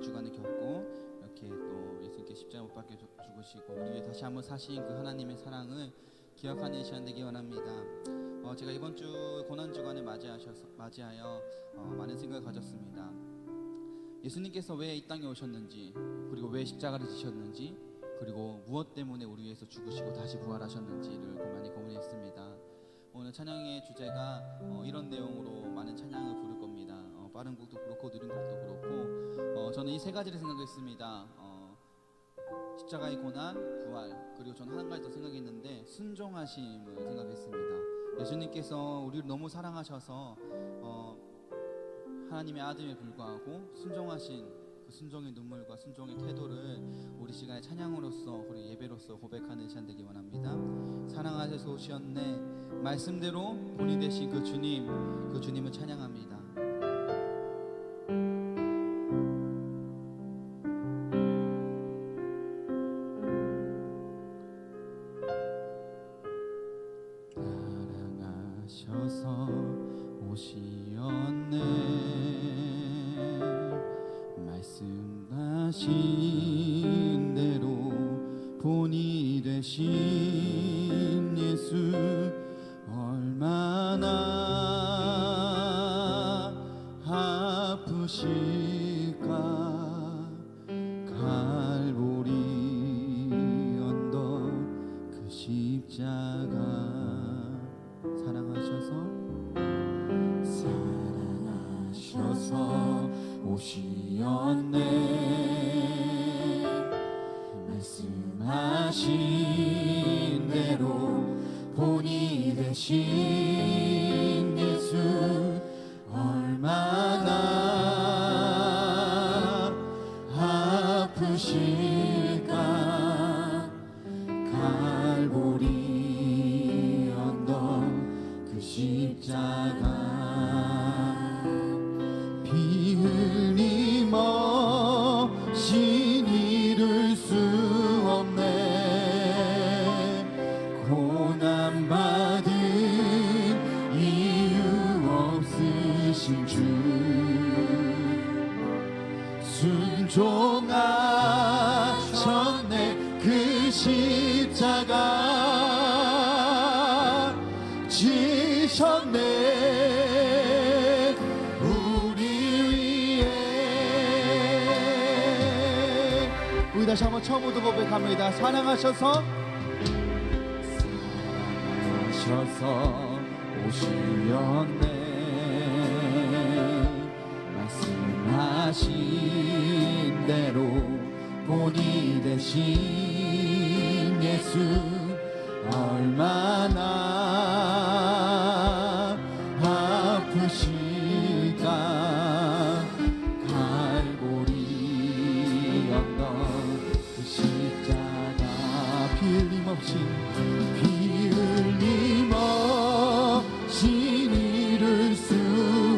한 주간을 겪고 이렇게 또 예수님께 십자가 못 박혀 죽으시고 우리 위해 다시 한번 사신 그 하나님의 사랑을 기억하는 시간 되기 원합니다. 제가 이번 주 고난 주간을 맞이하여 많은 생각을 가졌습니다. 예수님께서 왜 이 땅에 오셨는지, 그리고 왜 십자가를 지셨는지, 그리고 무엇 때문에 우리 위해서 죽으시고 다시 부활하셨는지를 많이 고민했습니다. 오늘 찬양의 주제가 이런 내용으로 많은 찬양을 부를 겁니다. 빠른 곡도 그렇고 느린 곡도 그렇고 저는 이 세 가지를 생각했습니다. 십자가의 고난, 부활, 그리고 저는 한 가지 더 생각했는데 순종하심을 생각했습니다. 예수님께서 우리를 너무 사랑하셔서 하나님의 아들에 불과하고 순종하신 그 순종의 눈물과 순종의 태도를 우리 시간에 찬양으로서 그리고 예배로서 고백하는 시간 되기 원합니다. 사랑하셔서 오셨네, 말씀대로 본이 되신 그 주님을 찬양합니다. 사랑하셔서 오시었네, 말씀하신 대로 본이 되신 예수, 얼마나 아프실까. 갈보리 언덕 그 십자가, 사랑하셔서 오시었네, 말씀하신 대로 본이 되신 예수, 얼마나 아프실까. 갈보리 언덕 그 십자가, 피 흘림없이 이룰 수 없네, 고난받은 이유 없으신 주, 순종하셨네, 그 십자가 지셨네, 우리 위해. 우리 다시 한번 처음부터 고백합니다. 사랑하셔서 오시었네, 말씀하신 대로 본이 되신 예수, 얼마나 아프실까. 갈보리 언덕 그 십자가, 피 흘림없이 이룰 수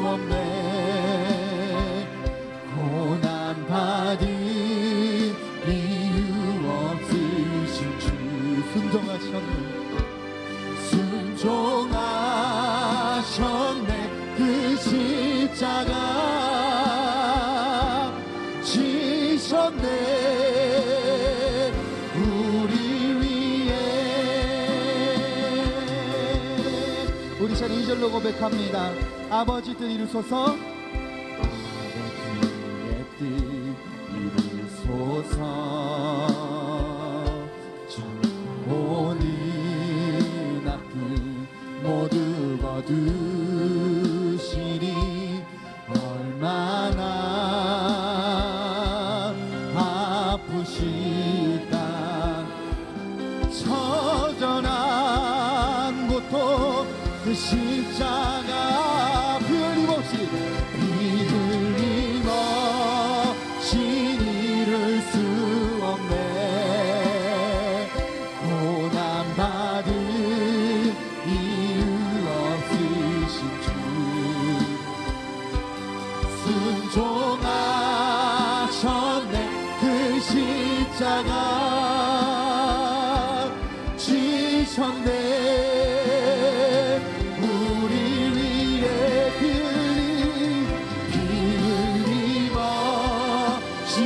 없네, 고난받은 이유 없으신 주, 순종하셨네, 그 십자가 지셨네, 우리 위해. 우리 잘 2절로 고백합니다. 아버지 뜻 이루소서, 아버지의 뜻 이루소서, 오늘 아픔 모두 거두시니, 얼마나 아프실까. 처절한 고통 그 십자가, 피 흘림없이 이룰 수 없네, 고난받은 이유 없으신 주, 순종하셨네, 그 십자가 지셨네, 우리 위해 피 흘림없이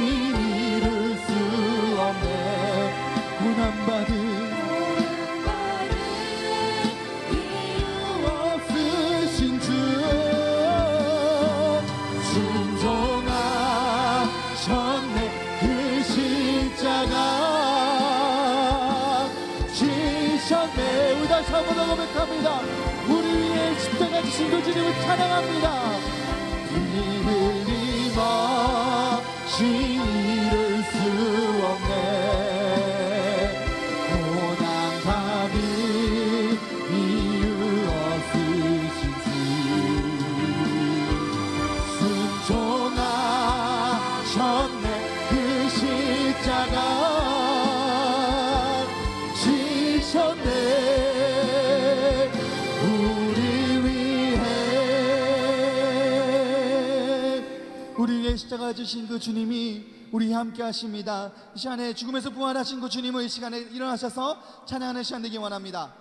한 번 더 고백합니다. 우리 위해 십자가 지신 그 주님을 찬양합니다. 이 흘림없이 이룰 수 없네. 고난 받을 이유 없으신 주 순종하셨네. 그 십자가 지셨네. 우리 위해 십자가 지신 그 주님이 우리 함께 하십니다. 이 시간에 죽음에서 부활하신 그 주님을 이 시간에 일어나셔서 찬양하는 시간 되기 원합니다.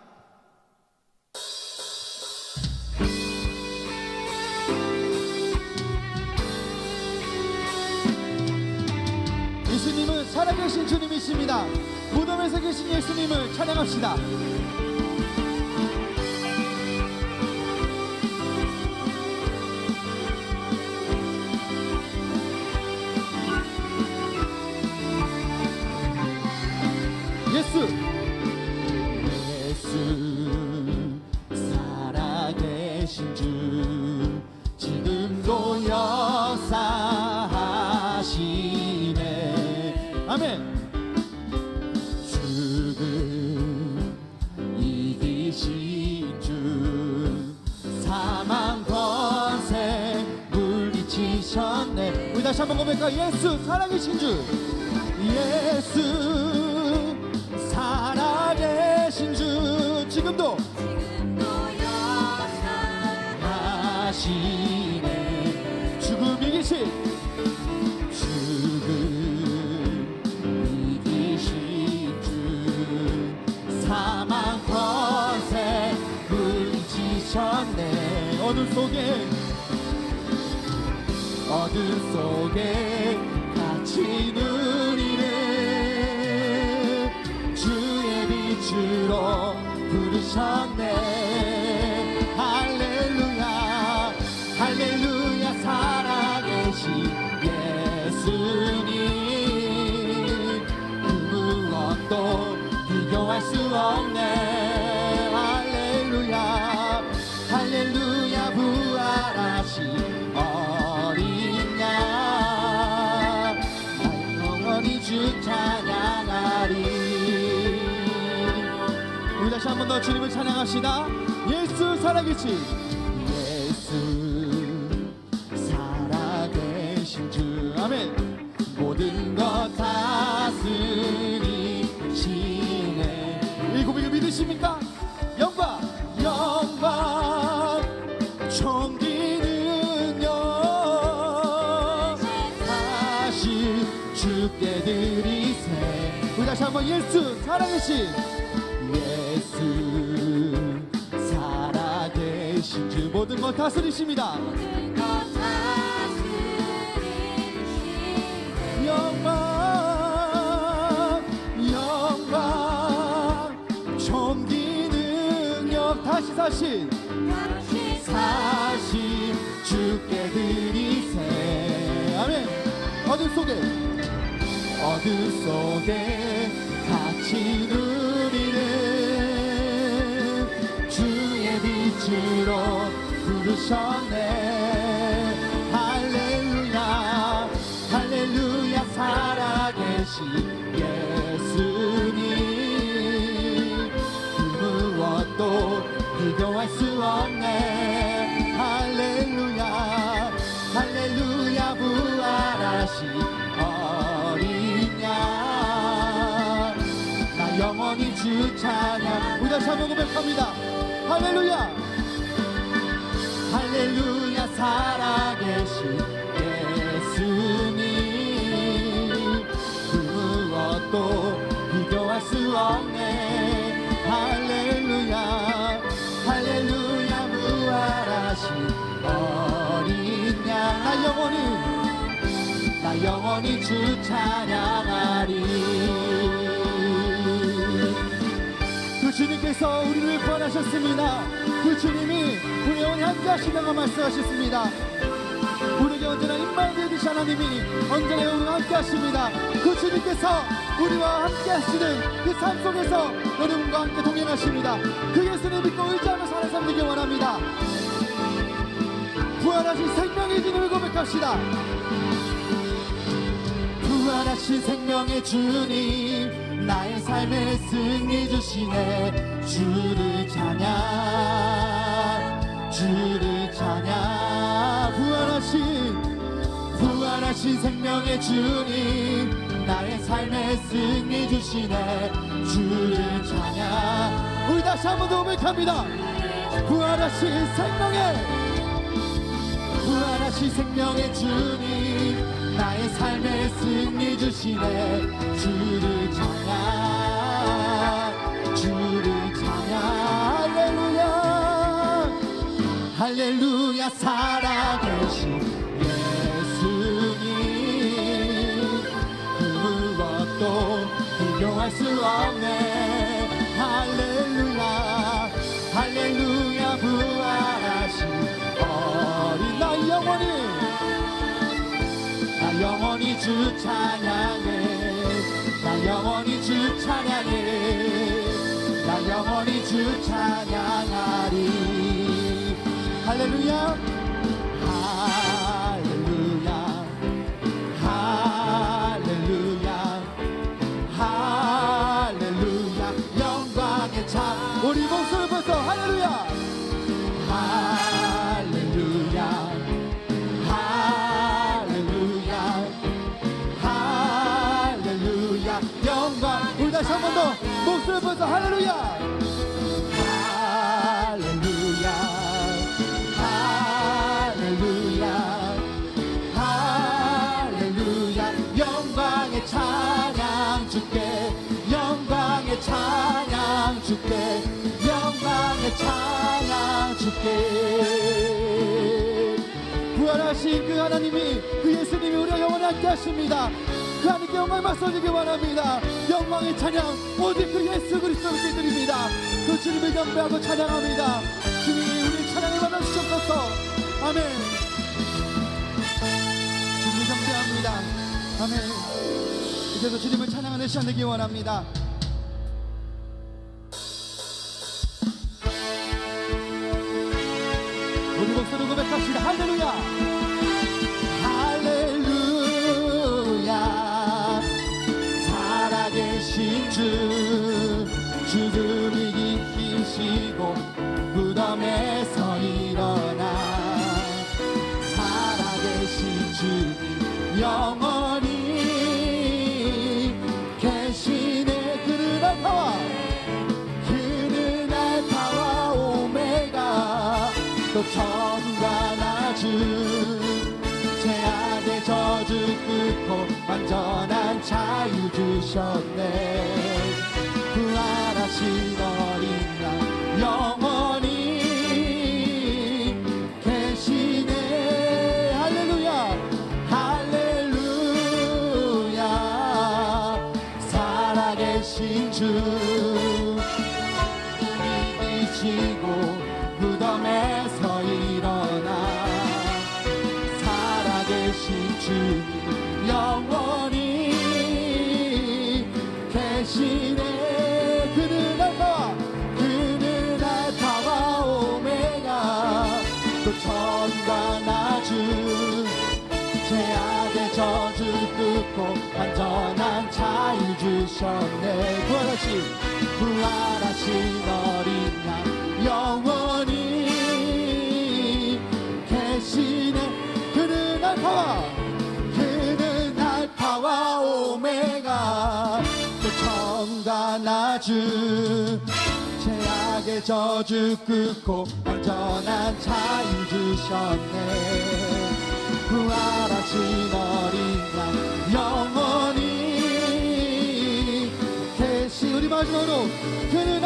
예수님은 살아계신 주님이십니다. 무덤에서 계신 예수님을 찬양합시다. 예수 살아계신 주 지금도 역사하시네. 아멘. 죽음 이기신 주 사망 권세 물리치셨네. 우리 다시 한번 고백할까? 예수 살아계신 주 예수 살아계신 주 지금도 역사하시네. 죽음 이기신 주 사망 권세 물리치셨네. 어둠 속에 같이 누리는 주의 빛으로 부르셨네. 할렐루야 할렐루야 살아계신 예수님 그 무엇도 비교할 수 없네. 할렐루야 할렐루야 부활하신 어린 양 영원히 주 찬양하리. 우리 다시 한 번 더 주님을 찬양합시다. 예수 살아계신 예수 살아계신 주 아멘. 모든 것 다스리시네. 이 고백을 믿으십니까? 영광 존귀 능력 다시 주께 드리세. 우리 다시 한번 예수 살아계신 예수 살아계신 주 모든 것 다스리십니다. 영광 존귀 능력 다시 사신 주께 드리세. 아멘. 어둠 속에 같이 누리는 주의 빛으로 부르셨네. 할렐루야 할렐루야 살아계신 예수님 그 무엇도 비교할 수 없네. 할렐루야 할렐루야 부활하신 어린 양 나 영원히 주 찬양. 우리 다시 한번 고백합니다. 할렐루야 할렐루야 살아계신 예수님 그 무엇도 비교할 수 없네. 할렐루야 할렐루야 부활하신 어린 양 나 영원히 주 찬양하리. 그 주님께서 우리를 구원하셨습니다. 그 주님이 우리 영원히 함께 하시다고 말씀하셨습니다. 우리에게 언제나 임마누엘 되신 하나님이 언제나 우리와 함께 하십니다. 그 주님께서 우리와 함께 하시는 그 삶 속에서 여러분과 함께 동행하십니다. 그 예수를 믿고 의지하며 사는 삶 되기 원합니다. 부활하신 생명의 주님을 고백합시다. 부활하신 생명의 주님, 나의 삶의 승리 주시네. 주를 찬양, 주를 찬양. 부활하신 생명의 주님, 나의 삶의 승리 주시네. 주를 찬양. 우리 다시 한 번 더 고백합니다. 부활하신 생명의 주님, 나의 삶의 승리 주시네. 주를 찬양, 주를 찬양. 할렐루야, 할렐루야. 살아계신 예수님, 그 무엇도 비교할 수 없네. 할렐루야, 할렐루야. 부활하신 어린 나 영원히 주 찬양해. 나 영원히 주 찬양해. 나 영원히 주 찬양하리. 할렐루야, 할렐루야, 할렐루야, 할렐루야. 영광의 참 우리 목소리 벌써 할렐루야, 할렐루야, 할렐루야, 할렐루야. 영광. 우리 다시 한 번 더 목소리 벌써 할렐루야, 할렐루야, 할렐루야, 할렐루야. 영광의 찬양 주께, 영광의 찬양 주께, 영광의 찬양 주께. 부활하신 그 하나님이, 그 예수님이 우리와 영원히 함께 하십니다. 그 하나님께 영광을 맞서주기 원합니다. 영광의 찬양 오직 그 예수 그리스도께 드립니다. 그 주님을 경배하고 찬양합니다. 주님이 우리 찬양을 받아주셨소서. 아멘. 주님을 경배합니다. 아멘. 이제도 주님을 찬양하는 시간 되기 원합니다. 우리 목소리 고백합시다. 할렐루야, 할렐루야. 살아계신 주, 주름이 깊으시고 무덤에서 일어나 살아계신 주님 영원히 계시네. 그는 알파와, 그는 알파와 오메가, 또 처음과 나중, 죄악의 저주 끊고 완전한 자유 주셨네. 부활하신 어린 양 영원히 계시네. 할렐루야, 할렐루야. 살아계신 주, 믿으시고 무덤에서 일어나 살아계신 주님 영원히 계시네. 그는 알파와 오메가, 또 처음과 나중, 죄악의 저주 끊고 완전한 자유 주셨네. 부활하신 어린 양 영원히 계시네. 그는 알파와 오메가, 또 처음과 나중, 죄악의 저주 끊고 완전한 자유 주셨네. 부활하신 어린 양 영원히 계시. 우리 마지막으로 그는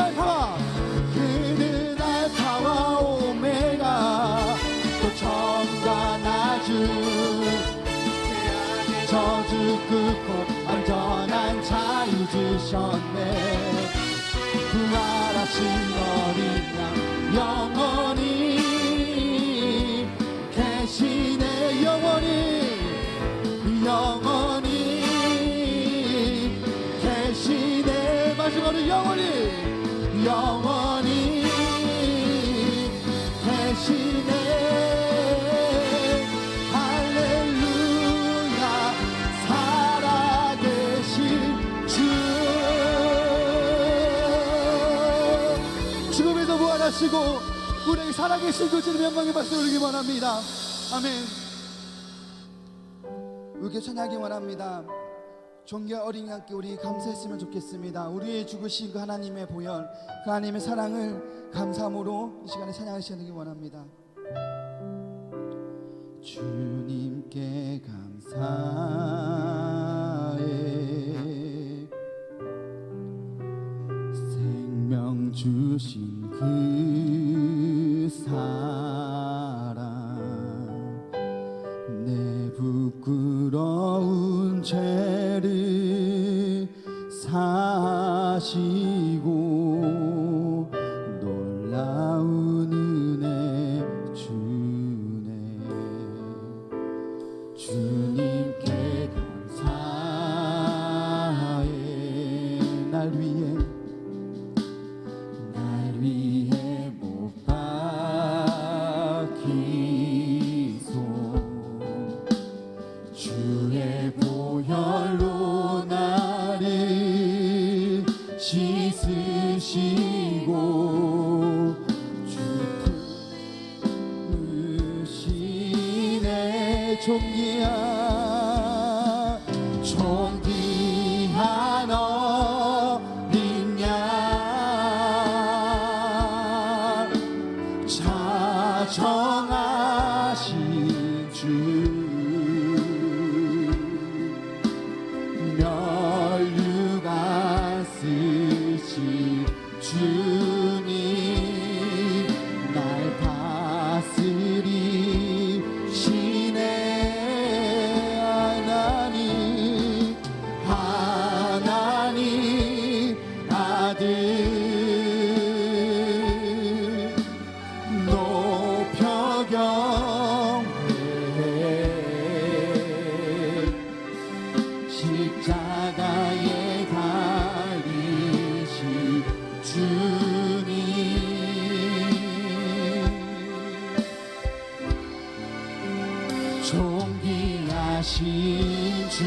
알파와 오메가, 또 처음과 나중, 죄악의 저주 끊고 완전한 자유 주셨네. 부활하신 어린 양 영원히 계시네. 영원히 우리에게 살아계신 그 주님 영광의 박수 올리기 원합니다. 아멘. 우리께 찬양하기 원합니다. 종교 어린 양께 우리 감사했으면 좋겠습니다. 우리의 죽으신 그 하나님의 보혈, 그 하나님의 사랑을 감사함으로 이 시간에 찬양하시기 원합니다. 주님께 감사해 생명 주신 그 사랑 내 부끄러운 죄를 사시고 놀라운 은혜 주네. 주님께 감사해 날 위해 못 박히소 주의 보혈로 나를 씻으시고 주푸으시네 존귀한 어린 양 자정하신 주 멸류관 쓰신 주님 날 다스리시네. 하나님 아들 높여 경배해 십자가에 달리신 주님 존귀하신 주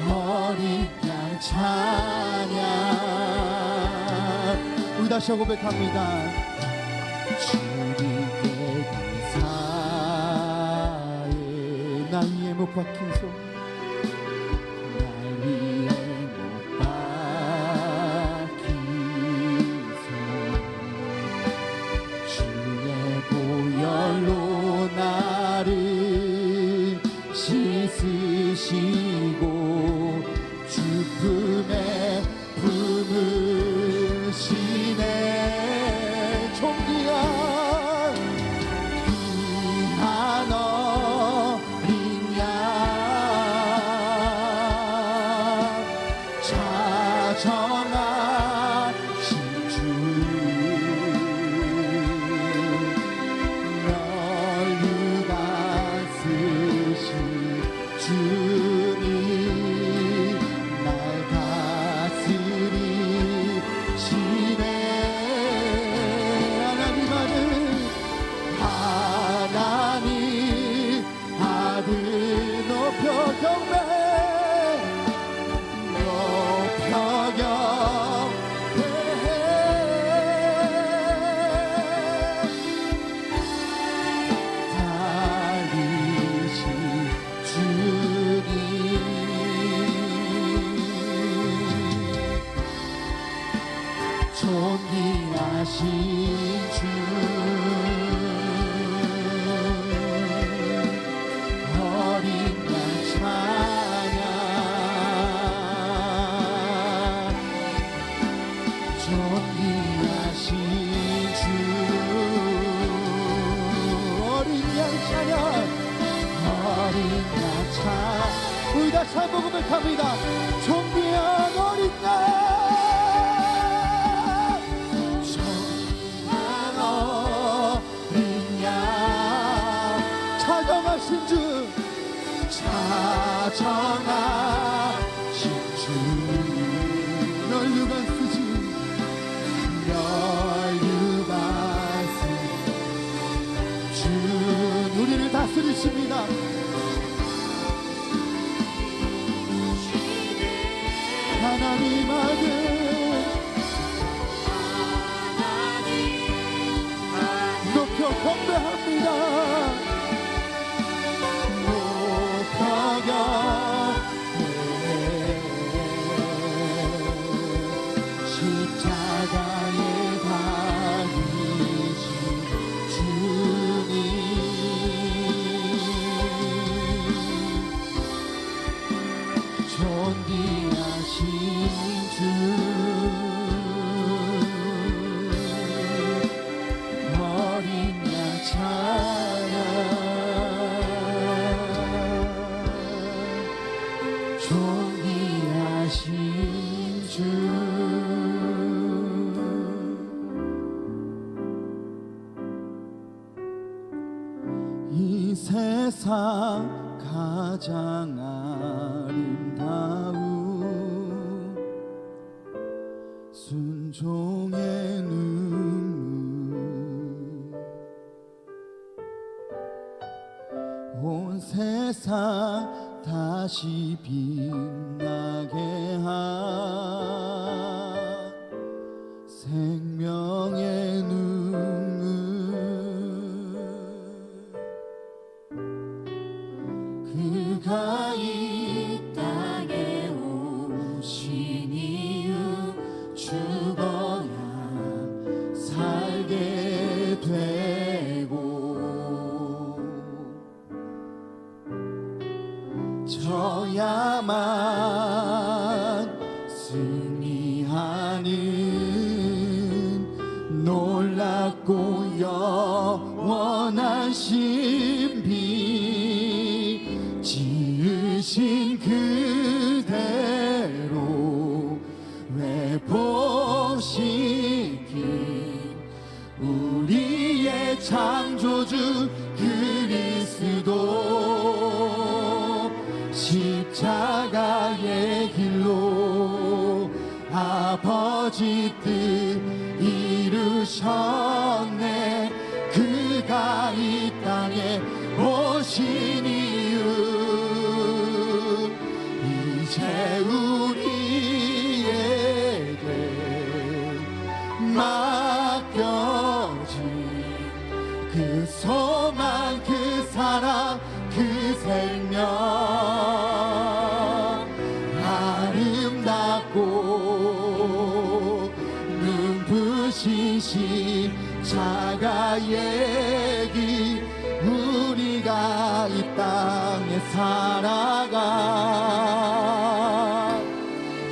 어린 양 찬양 우리 다시 고백합니다. 주님께 감사해 날 위해 못 박힌 손 날 위해 못 박힌 손 주의 보혈로 나를 씻으시고 주품에 품으시네. 존귀한 어린 양 자정하신 주 멸류관 쓰신 주님 날 다스리시네. 하나님 아들 높여 경배 달리신 주님 존귀하신 주 어린 양 찬양 존귀하신 주 어린 양 찬양 어린 양 찬양 우리 다시 한번 고백합니다. 존귀한 어린 양 자정하신 주 자정하신 주 멸류관 쓰신 주 우리를 다스리십니다. 하나님 아들 경배합니다. 높여겨 십자가에 달리신 주님, 존귀하신 주, 어린 양 찬양, 존귀하신 주. 이 세상 가장 아름다운 순종의 눈물, 온 세상 다시 빛나게 한 생명의 눈물, 그가 이 땅에 오신 이유 죽어야 살게 되고 져야만 승리하는 놀랍고 영원한 신비, 지으신 그대로 회복시킨 우리의 창조주 그리스도, 십자가의 길로 아버지 뜻 이루셨네. 그가 이 땅에 오신 이유, 이제 우리에게 맡겨진 그 소망, 그 사랑, 그 생명, 아름답고 눈부신 십자가의 길, 우리가 이 땅에 살아가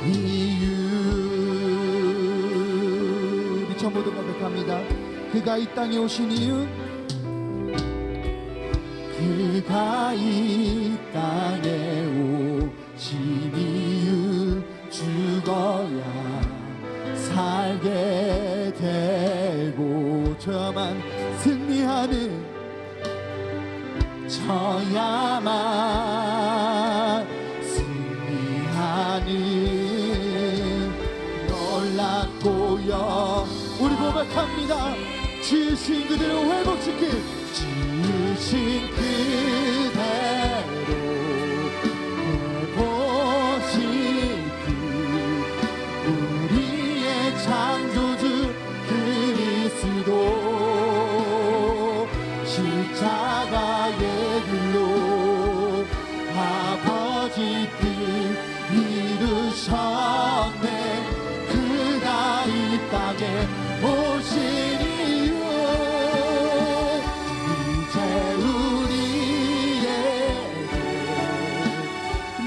이유, 우리 전부도 고백합니다. 그가 이 땅에 오신 이유, 그가 이 땅에 오신 이유, 죽어야 살게 되고 저야만 승리하는, 저야만 승리하는 놀랍고요. 우리 고백합니다. 지으신 그대로 회복시킨, 지으신 그대로 회복시킨 우리의 창조주 그리스도, 십자가의 길로 아버지 뜻 이루셨네. 그가 이 땅에 오신 이유, 이제 우리에게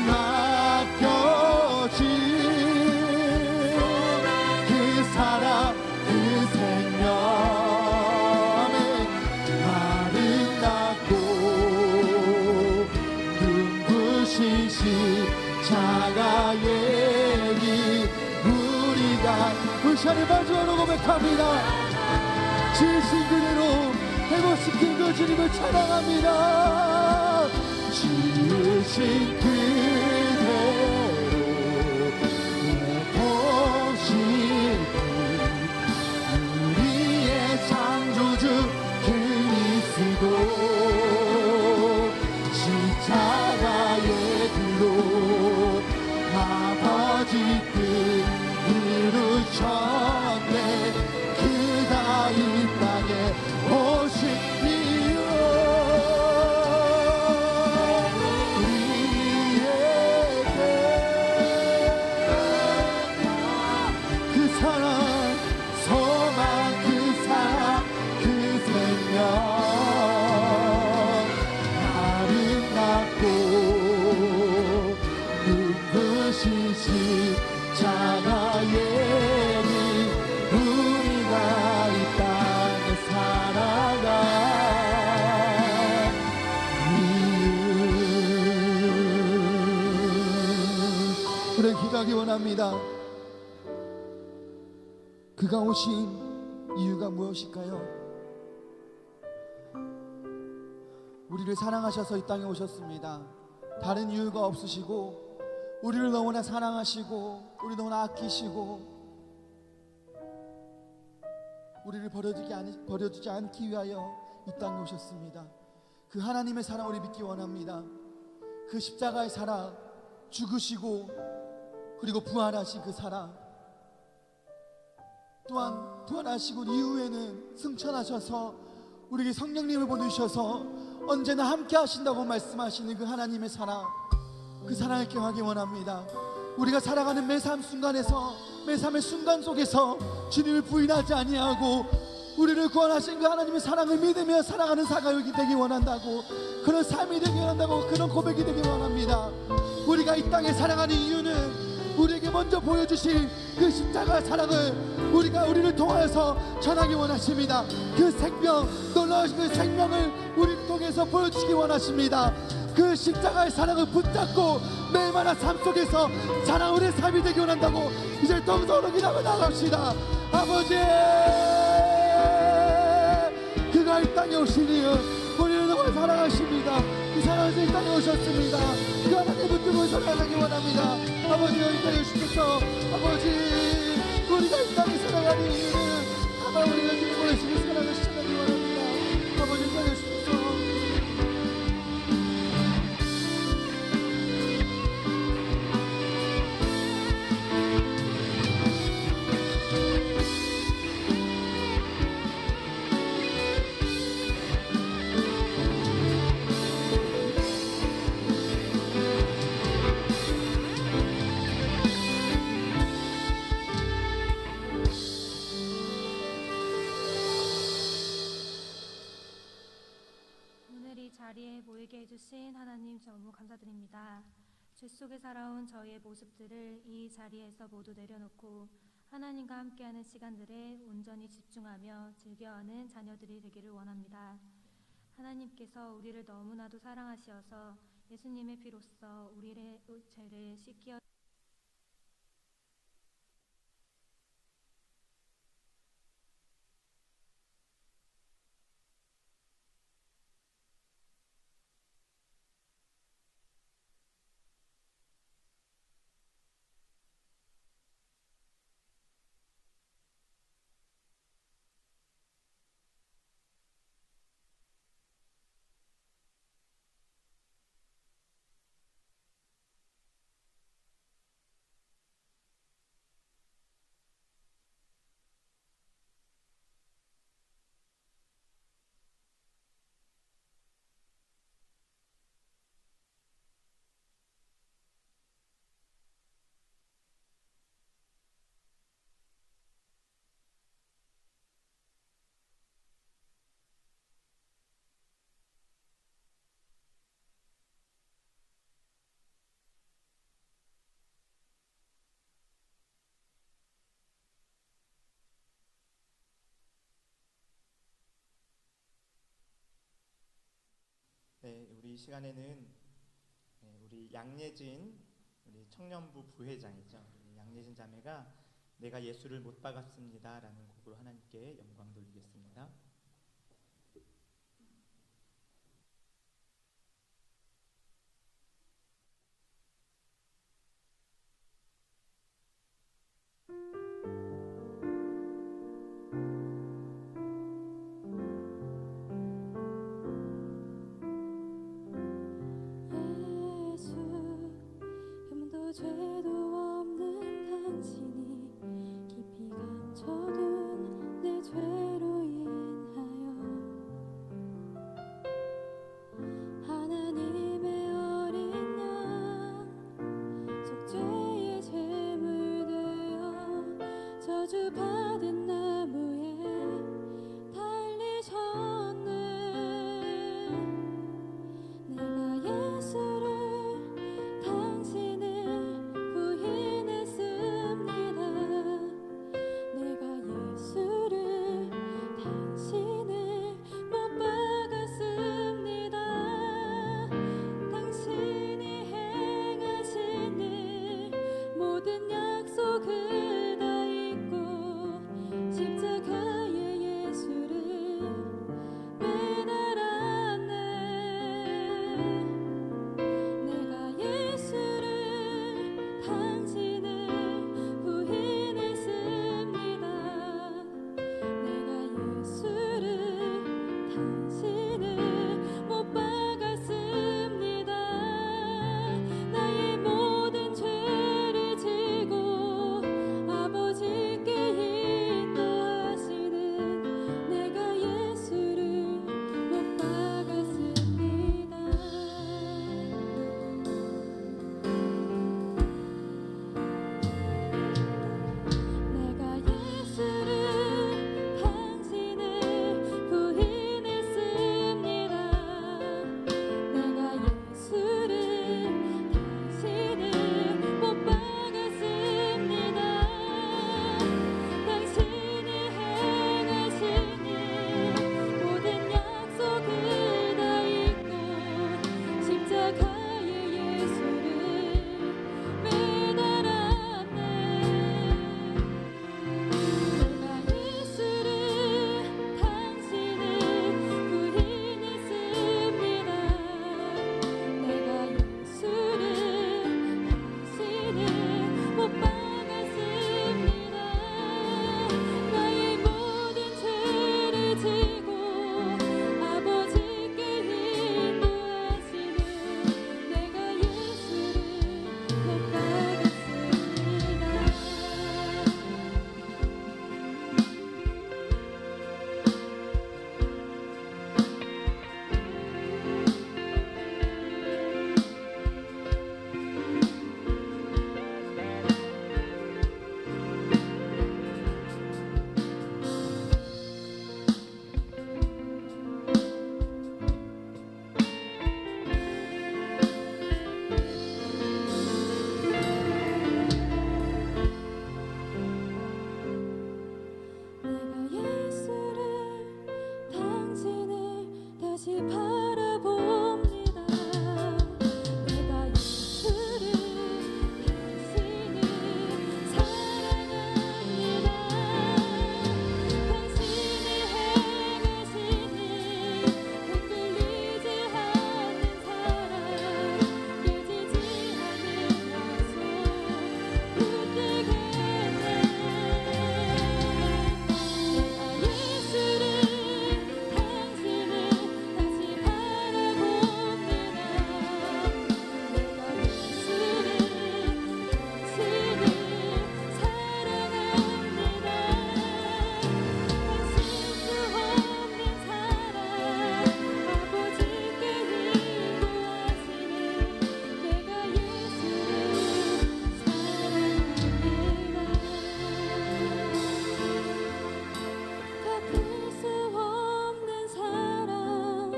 맡겨진 그 사랑, 그 생명, 아름답고 눈부신 십자가의 길, 우리가 불ሻ를 마주하러 고백합니다. 지으신 그대로 회복시킨 그 주님을 찬양합니다. 지으신 그대로 회복시킨 우리의 창조주 그리스도, 십자가의 길로 아버지 뜻 이루셨네. 그가 이 땅에 오신 원합니다. 그가 오신 이유가 무엇일까요? 우리를 사랑하셔서 이 땅에 오셨습니다. 다른 이유가 없으시고 우리를 너무나 사랑하시고 우리 너무나 아끼시고 우리를 버려두지 않기 위하여 이 땅에 오셨습니다. 그 하나님의 사랑 우리 믿기 원합니다. 그 십자가의 사랑, 죽으시고 그리고 부활하신 그 사랑, 또한 부활하시고 이후에는 승천하셔서 우리에게 성령님을 보내주셔서 언제나 함께 하신다고 말씀하시는 그 하나님의 사랑, 그 사랑을 경하기 원합니다. 우리가 살아가는 매 삶 순간에서, 매 삶의 순간 속에서 주님을 부인하지 아니하고 우리를 구원하신 그 하나님의 사랑을 믿으며 살아가는 사역이 되기 원한다고, 그런 삶이 되기 원한다고, 그런 고백이 되기 원합니다. 우리가 이 땅에 살아가는 이유는 우리에게 먼저 보여주신 그 십자가의 사랑을 우리를 통하여서 전하기 원하십니다. 그 생명, 놀라우신 그 생명을 우리를 통해서 보여주시기 원하십니다. 그 십자가의 사랑을 붙잡고 매일마다 삶 속에서 사랑 우리의 삶이 되기 원한다고 이제 동서로 기도하며 나갑시다. 아버지, 그가 이 땅에 오신 이유 우리를 너무 사랑하십니다. 그 사랑에서 이 땅에 오셨습니다. 그 하나님 붙들고 살아가기 원합니다. 아버지, 여기까지 오시소서. 아버지, 우리가 이 땅에 살아가는 이유는 아마 우리가 주님으로 예수를 사랑을 시작하기 원합니다. 아버지, 여기까지 오시소서. 자리에 모이게 해주신 하나님 너무 감사드립니다. 죄 속에 살아온 저희의 모습들을 이 자리에서 모두 내려놓고 하나님과 함께하는 시간들에 온전히 집중하며 즐겨하는 자녀들이 되기를 원합니다. 하나님께서 우리를 너무나도 사랑하시어서 예수님의 피로써 우리의 죄를 씻겨 네, 우리 시간에는 우리 양예진 우리 청년부 부회장이죠. 우리 양예진 자매가 내가 예수를 못 박았습니다라는 곡으로 하나님께 영광 돌리겠습니다. 죄도 없는 당신이 깊이 감춰둔 내 죄 다시 바라봅니다. 내가 예수를 다시는 사랑합니다. 당신이 행하시는 흔들리지 않는 사랑, 깨지지 않는 약속 붙들겠네. 내가 예수를 당신을 다시 바라봅니다. 내가 예수를 당신을 사랑합니다. 당신 수 없는 사랑, 아버지께 인도하시는 내가 예수를 사랑합니다. 갚을 수 없는 사랑,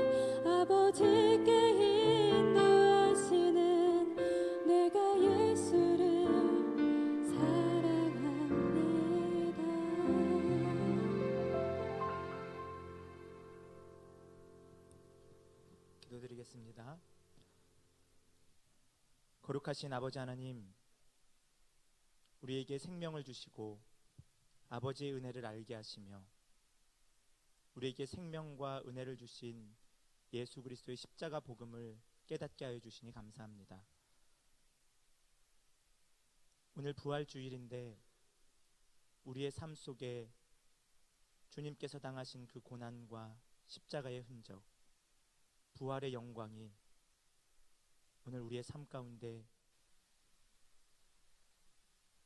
아버지께 인도하시는 내가 예수를 사랑합니다. 기도드리겠습니다. 거룩하신 아버지 하나님, 우리에게 생명을 주시고 아버지의 은혜를 알게 하시며 우리에게 생명과 은혜를 주신 예수 그리스도의 십자가 복음을 깨닫게 하여 주시니 감사합니다. 오늘 부활주일인데 우리의 삶 속에 주님께서 당하신 그 고난과 십자가의 흔적, 부활의 영광이 오늘 우리의 삶 가운데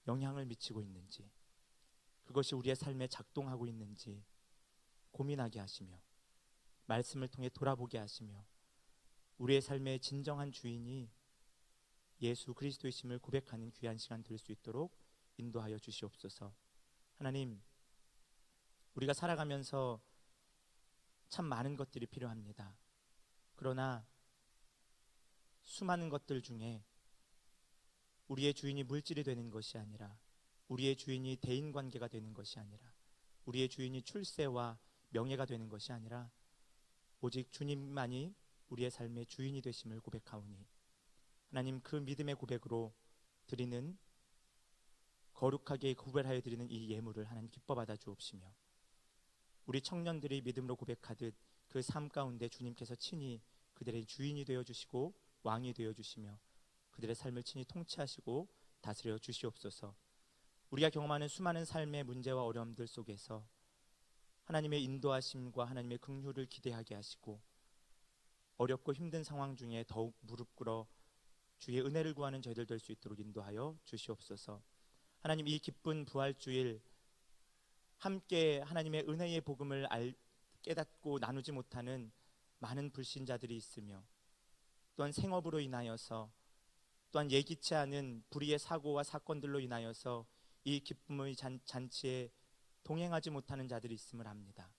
영향을 미치고 있는지, 그것이 우리의 삶에 작동하고 있는지 고민하게 하시며 말씀을 통해 돌아보게 하시며 우리의 삶의 진정한 주인이 예수 그리스도이심을 고백하는 귀한 시간 될 수 있도록 인도하여 주시옵소서. 하나님, 우리가 살아가면서 참 많은 것들이 필요합니다. 그러나 수많은 것들 중에 우리의 주인이 물질이 되는 것이 아니라, 우리의 주인이 대인관계가 되는 것이 아니라, 우리의 주인이 출세와 명예가 되는 것이 아니라 오직 주님만이 우리의 삶의 주인이 되심을 고백하오니 하나님, 그 믿음의 고백으로 드리는, 거룩하게 구별하여 드리는 이 예물을 하나님 기뻐 받아 주옵시며 우리 청년들이 믿음으로 고백하듯 그 삶 가운데 주님께서 친히 그들의 주인이 되어 주시고 왕이 되어 주시며 그들의 삶을 친히 통치하시고 다스려 주시옵소서. 우리가 경험하는 수많은 삶의 문제와 어려움들 속에서 하나님의 인도하심과 하나님의 긍휼을 기대하게 하시고 어렵고 힘든 상황 중에 더욱 무릎 꿇어 주의 은혜를 구하는 저희들 될 수 있도록 인도하여 주시옵소서. 하나님, 이 기쁜 부활주일 함께 하나님의 은혜의 복음을 깨닫고 나누지 못하는 많은 불신자들이 있으며 또한 생업으로 인하여서 또한 예기치 않은 불의의 사고와 사건들로 인하여서 이 기쁨의 잔치에 동행하지 못하는 자들이 있음을 압니다.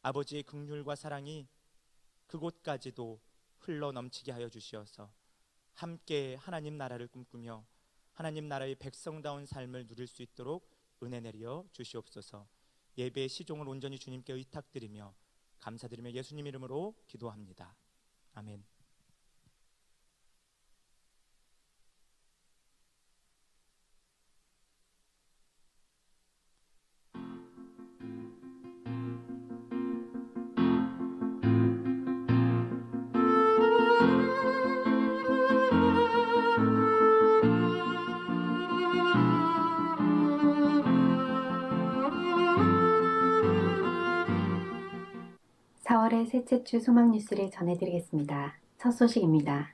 아버지의 긍휼과 사랑이 그곳까지도 흘러 넘치게 하여 주시어서 함께 하나님 나라를 꿈꾸며 하나님 나라의 백성다운 삶을 누릴 수 있도록 은혜 내려 주시옵소서. 예배의 시종을 온전히 주님께 의탁드리며 감사드리며 예수님 이름으로 기도합니다. 아멘. (4월의) 셋째 주 소망 뉴스를 전해드리겠습니다. 첫 소식입니다.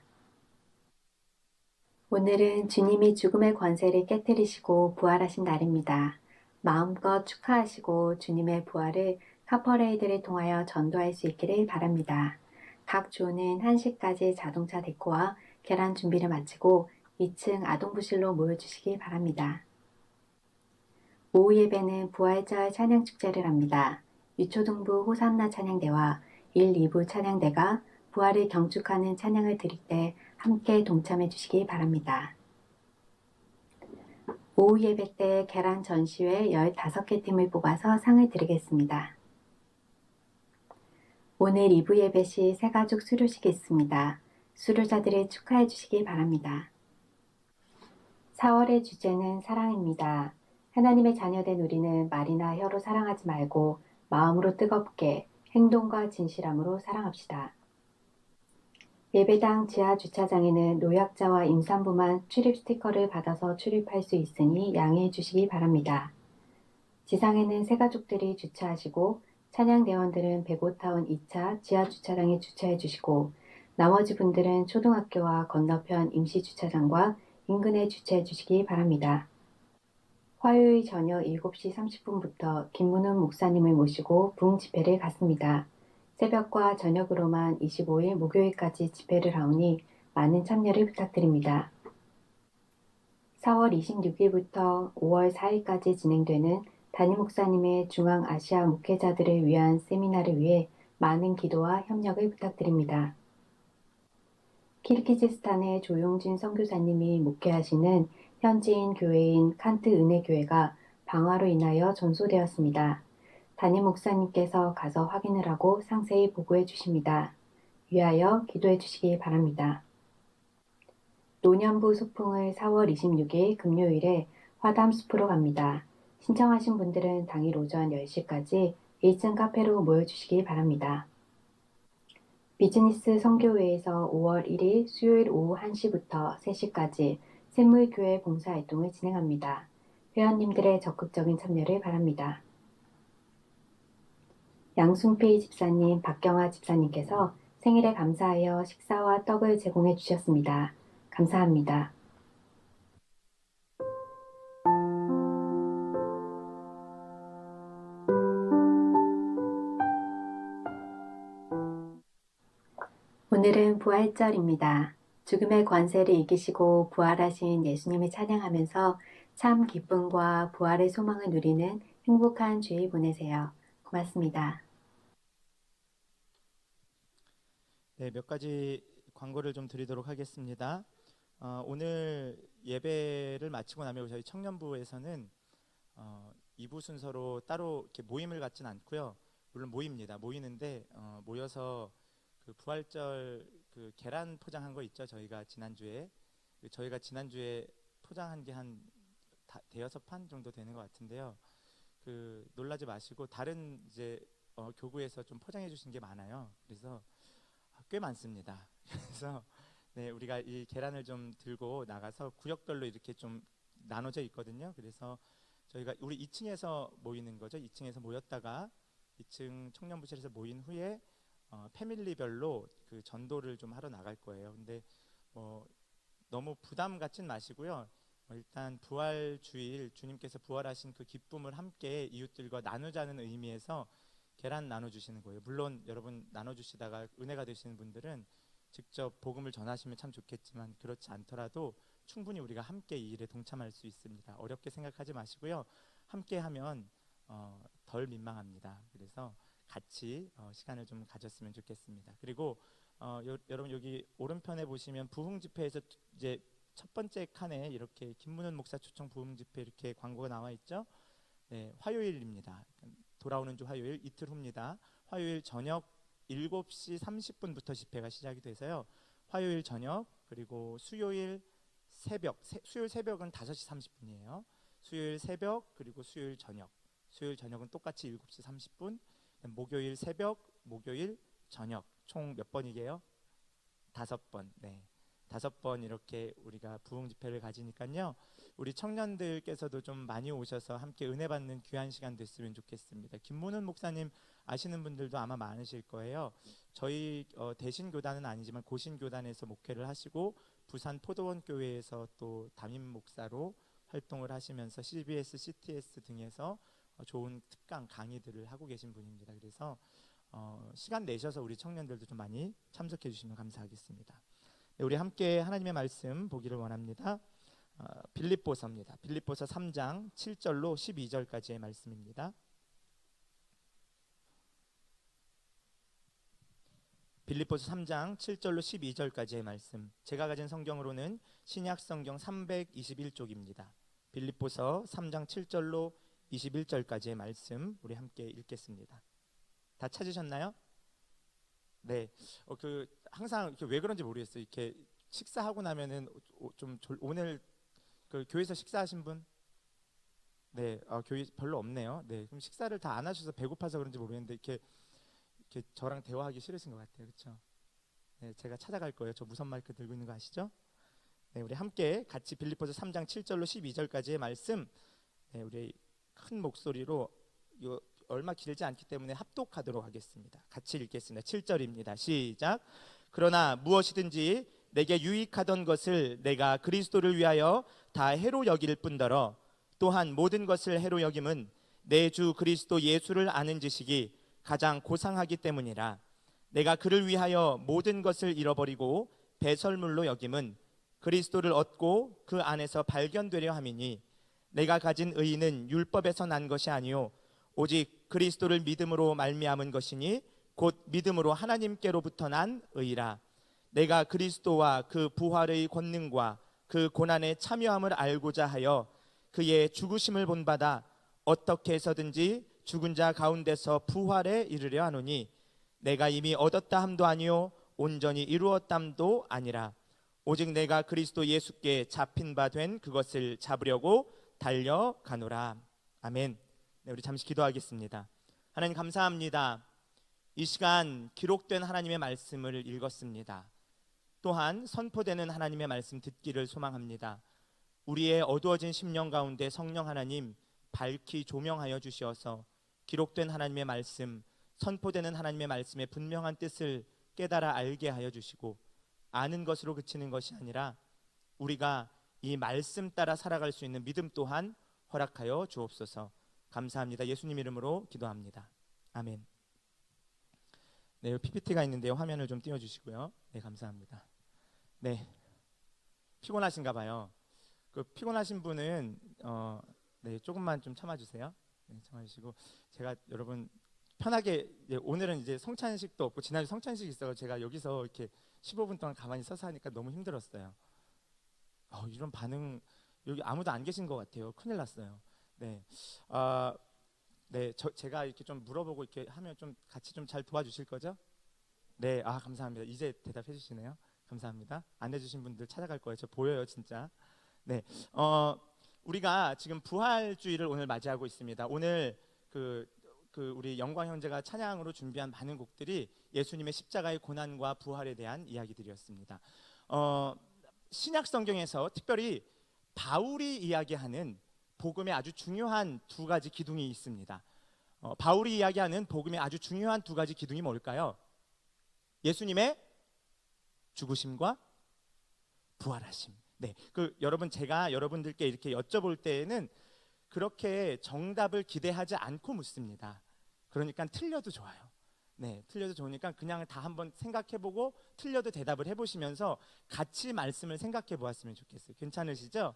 오늘은 주님이 죽음의 권세를 깨뜨리시고 부활하신 날입니다. 마음껏 축하하시고 주님의 부활을 카퍼레이드를 통하여 전도할 수 있기를 바랍니다. 각 조는 1시까지 자동차 데코와 계란 준비를 마치고 2층 아동부실로 모여주시기 바랍니다. 오후 예배는 부활절 찬양축제를 합니다. 유초등부 호산나 찬양대와 1, 2부 찬양대가 부활을 경축하는 찬양을 드릴 때 함께 동참해 주시기 바랍니다. 오후 예배 때 계란 전시회 15개 팀을 뽑아서 상을 드리겠습니다. 오늘 2부 예배 시 새가족 수료식이 있습니다. 수료자들을 축하해 주시기 바랍니다. 4월의 주제는 사랑입니다. 하나님의 자녀된 우리는 말이나 혀로 사랑하지 말고 마음으로 뜨겁게 행동과 진실함으로 사랑합시다. 예배당 지하 주차장에는 노약자와 임산부만 출입 스티커를 받아서 출입할 수 있으니 양해해 주시기 바랍니다. 지상에는 새가족들이 주차하시고 찬양대원들은 베고타운 2차 지하 주차장에 주차해 주시고 나머지 분들은 초등학교와 건너편 임시 주차장과 인근에 주차해 주시기 바랍니다. 화요일 저녁 7시 30분부터 김문훈 목사님을 모시고 부흥 집회를 갖습니다. 새벽과 저녁으로만 25일 목요일까지 집회를 하오니 많은 참여를 부탁드립니다. 4월 26일부터 5월 4일까지 진행되는 담임 목사님의 중앙아시아 목회자들을 위한 세미나를 위해 많은 기도와 협력을 부탁드립니다. 키르기즈스탄의 조용진 선교사님이 목회하시는 현지인 교회인 칸트 은혜교회가 방화로 인하여 전소되었습니다. 담임 목사님께서 가서 확인을 하고 상세히 보고해 주십니다. 위하여 기도해 주시기 바랍니다. 노년부 소풍을 4월 26일 금요일에 화담숲으로 갑니다. 신청하신 분들은 당일 오전 10시까지 1층 카페로 모여주시기 바랍니다. 비즈니스 선교회에서 5월 1일 수요일 오후 1시부터 3시까지 샘물교회 봉사활동을 진행합니다. 회원님들의 적극적인 참여를 바랍니다. 양순필 집사님, 박경아 집사님께서 생일에 감사하여 식사와 떡을 제공해 주셨습니다. 감사합니다. 오늘은 부활절입니다. 죽음의 권세를 이기시고 부활하신 예수님을 찬양하면서 참 기쁨과 부활의 소망을 누리는 행복한 주일 보내세요. 고맙습니다. 네, 몇 가지 광고를 좀 드리도록 하겠습니다. 오늘 예배를 마치고 나면 저희 청년부에서는 2부 순서로 따로 이렇게 모임을 갖진 않고요. 물론 모이는데 모여서 그 부활절 그 계란 포장한 거 있죠. 저희가 지난주에 포장한 게 한 대여섯 판 정도 되는 것 같은데요. 그 놀라지 마시고 다른 이제 교구에서 좀 포장해 주신 게 많아요. 그래서 꽤 많습니다. 그래서 네, 우리가 이 계란을 좀 들고 나가서 구역별로 이렇게 좀 나눠져 있거든요. 그래서 저희가 우리 2층에서 모이는 거죠. 2층에서 모였다가 2층 청년부실에서 모인 후에 패밀리별로 그 전도를 좀 하러 나갈 거예요. 근데 너무 부담 갖진 마시고요. 일단 부활 주일 주님께서 부활하신 그 기쁨을 함께 이웃들과 나누자는 의미에서 계란 나눠주시는 거예요. 물론 여러분 나눠주시다가 은혜가 되시는 분들은 직접 복음을 전하시면 참 좋겠지만 그렇지 않더라도 충분히 우리가 함께 이 일에 동참할 수 있습니다. 어렵게 생각하지 마시고요. 함께 하면 덜 민망합니다. 그래서 같이 시간을 좀 가졌으면 좋겠습니다. 그리고 여러분 여기 오른편에 보시면 부흥 집회에서 이제 첫 번째 칸에 이렇게 김문훈 목사 초청 부흥 집회 이렇게 광고가 나와 있죠. 네, 화요일입니다. 돌아오는 주 화요일 이틀 후입니다. 화요일 저녁 7시 30분부터 집회가 시작이 돼서요. 화요일 저녁 그리고 수요일 새벽은 5시 30분이에요. 수요일 새벽 그리고 수요일 저녁은 똑같이 7시 30분. 목요일 새벽, 목요일 저녁 총 몇 번이게요? 5번. 네. 5번 이렇게 우리가 부흥 집회를 가지니까요. 우리 청년들께서도 좀 많이 오셔서 함께 은혜 받는 귀한 시간 됐으면 좋겠습니다. 김문훈 목사님 아시는 분들도 아마 많으실 거예요. 저희 대신교단은 아니지만 고신교단에서 목회를 하시고 부산 포도원 교회에서 또 담임 목사로 활동을 하시면서 CBS, CTS 등에서 좋은 특강 강의들을 하고 계신 분입니다. 그래서 시간 내셔서 우리 청년들도 좀 많이 참석해 주시면 감사하겠습니다. 네, 우리 함께 하나님의 말씀 보기를 원합니다. 빌립보서입니다. 빌립보서 3장 7절로 12절까지의 말씀입니다. 빌립보서 3장 7절로 12절까지의 말씀. 제가 가진 성경으로는 신약 성경 321쪽입니다. 빌립보서 3장 7절로 21절까지의 말씀 우리 함께 읽겠습니다. 다 찾으셨나요? 네, 항상 이렇게 왜 그런지 모르겠어요. 이렇게 식사하고 나면은 오늘 그 교회에서 식사하신 분, 네, 교회 별로 없네요. 네, 그럼 식사를 다 안 하셔서 배고파서 그런지 모르겠는데 이렇게 저랑 대화하기 싫으신 것 같아요, 그렇죠? 네, 제가 찾아갈 거예요. 저 무선 마이크 들고 있는 거 아시죠? 네, 우리 함께 같이 빌립보서 3장 7절로 12절까지의 말씀, 네, 우리 큰 목소리로 얼마 길지 않기 때문에 합독하도록 하겠습니다. 같이 읽겠습니다. 7절입니다. 시작. 그러나 무엇이든지 내게 유익하던 것을 내가 그리스도를 위하여 다 해로 여길 뿐더러 또한 모든 것을 해로 여김은 내 주 그리스도 예수를 아는 지식이 가장 고상하기 때문이라. 내가 그를 위하여 모든 것을 잃어버리고 배설물로 여김은 그리스도를 얻고 그 안에서 발견되려 함이니 내가 가진 의의는 율법에서 난 것이 아니요 오직 그리스도를 믿음으로 말미암은 것이니 곧 믿음으로 하나님께로부터 난 의라. 내가 그리스도와 그 부활의 권능과 그 고난에 참여함을 알고자 하여 그의 죽으심을 본받아 어떻게 해서든지 죽은 자 가운데서 부활에 이르려 하노니 내가 이미 얻었다 함도 아니요 온전히 이루었담도 아니라 오직 내가 그리스도 예수께 잡힌 바 된 그것을 잡으려고 달려가노라. 아멘. 네, 우리 잠시 기도하겠습니다. 하나님 감사합니다. 이 시간 기록된 하나님의 말씀을 읽었습니다. 또한 선포되는 하나님의 말씀 듣기를 소망합니다. 우리의 어두워진 심령 가운데 성령 하나님 밝히 조명하여 주시어서 기록된 하나님의 말씀, 선포되는 하나님의 말씀의 분명한 뜻을 깨달아 알게 하여 주시고 아는 것으로 그치는 것이 아니라 우리가 이 말씀 따라 살아갈 수 있는 믿음 또한 허락하여 주옵소서. 감사합니다. 예수님 이름으로 기도합니다. 아멘. 네, 여기 PPT가 있는데요. 화면을 좀 띄워주시고요. 네, 감사합니다. 네, 피곤하신가 봐요. 그 피곤하신 분은 네, 조금만 좀 참아주세요. 네, 참아주시고 제가 여러분 편하게 오늘은 이제 성찬식도 없고 지난주 성찬식이 있어서 제가 여기서 이렇게 15분 동안 가만히 서서 하니까 너무 힘들었어요. 이런 반응 여기 아무도 안 계신 것 같아요. 큰일 났어요. 네, 네, 제가 이렇게 좀 물어보고 이렇게 하면 좀 같이 좀 잘 도와주실 거죠? 네, 감사합니다. 이제 대답해 주시네요. 감사합니다. 안 해주신 분들 찾아갈 거예요. 저 보여요, 진짜. 네, 우리가 지금 부활주의를 오늘 맞이하고 있습니다. 오늘 우리 영광 형제가 찬양으로 준비한 많은 곡들이 예수님의 십자가의 고난과 부활에 대한 이야기들이었습니다. 신약 성경에서 특별히 바울이 이야기하는 복음의 아주 중요한 두 가지 기둥이 있습니다. 바울이 이야기하는 복음의 아주 중요한 두 가지 기둥이 뭘까요? 예수님의 죽으심과 부활하심. 네, 여러분 제가 여러분들께 이렇게 여쭤볼 때에는 그렇게 정답을 기대하지 않고 묻습니다. 그러니까 틀려도 좋아요. 네, 틀려도 좋으니까 그냥 다 한번 생각해보고 틀려도 대답을 해보시면서 같이 말씀을 생각해 보았으면 좋겠어요. 괜찮으시죠?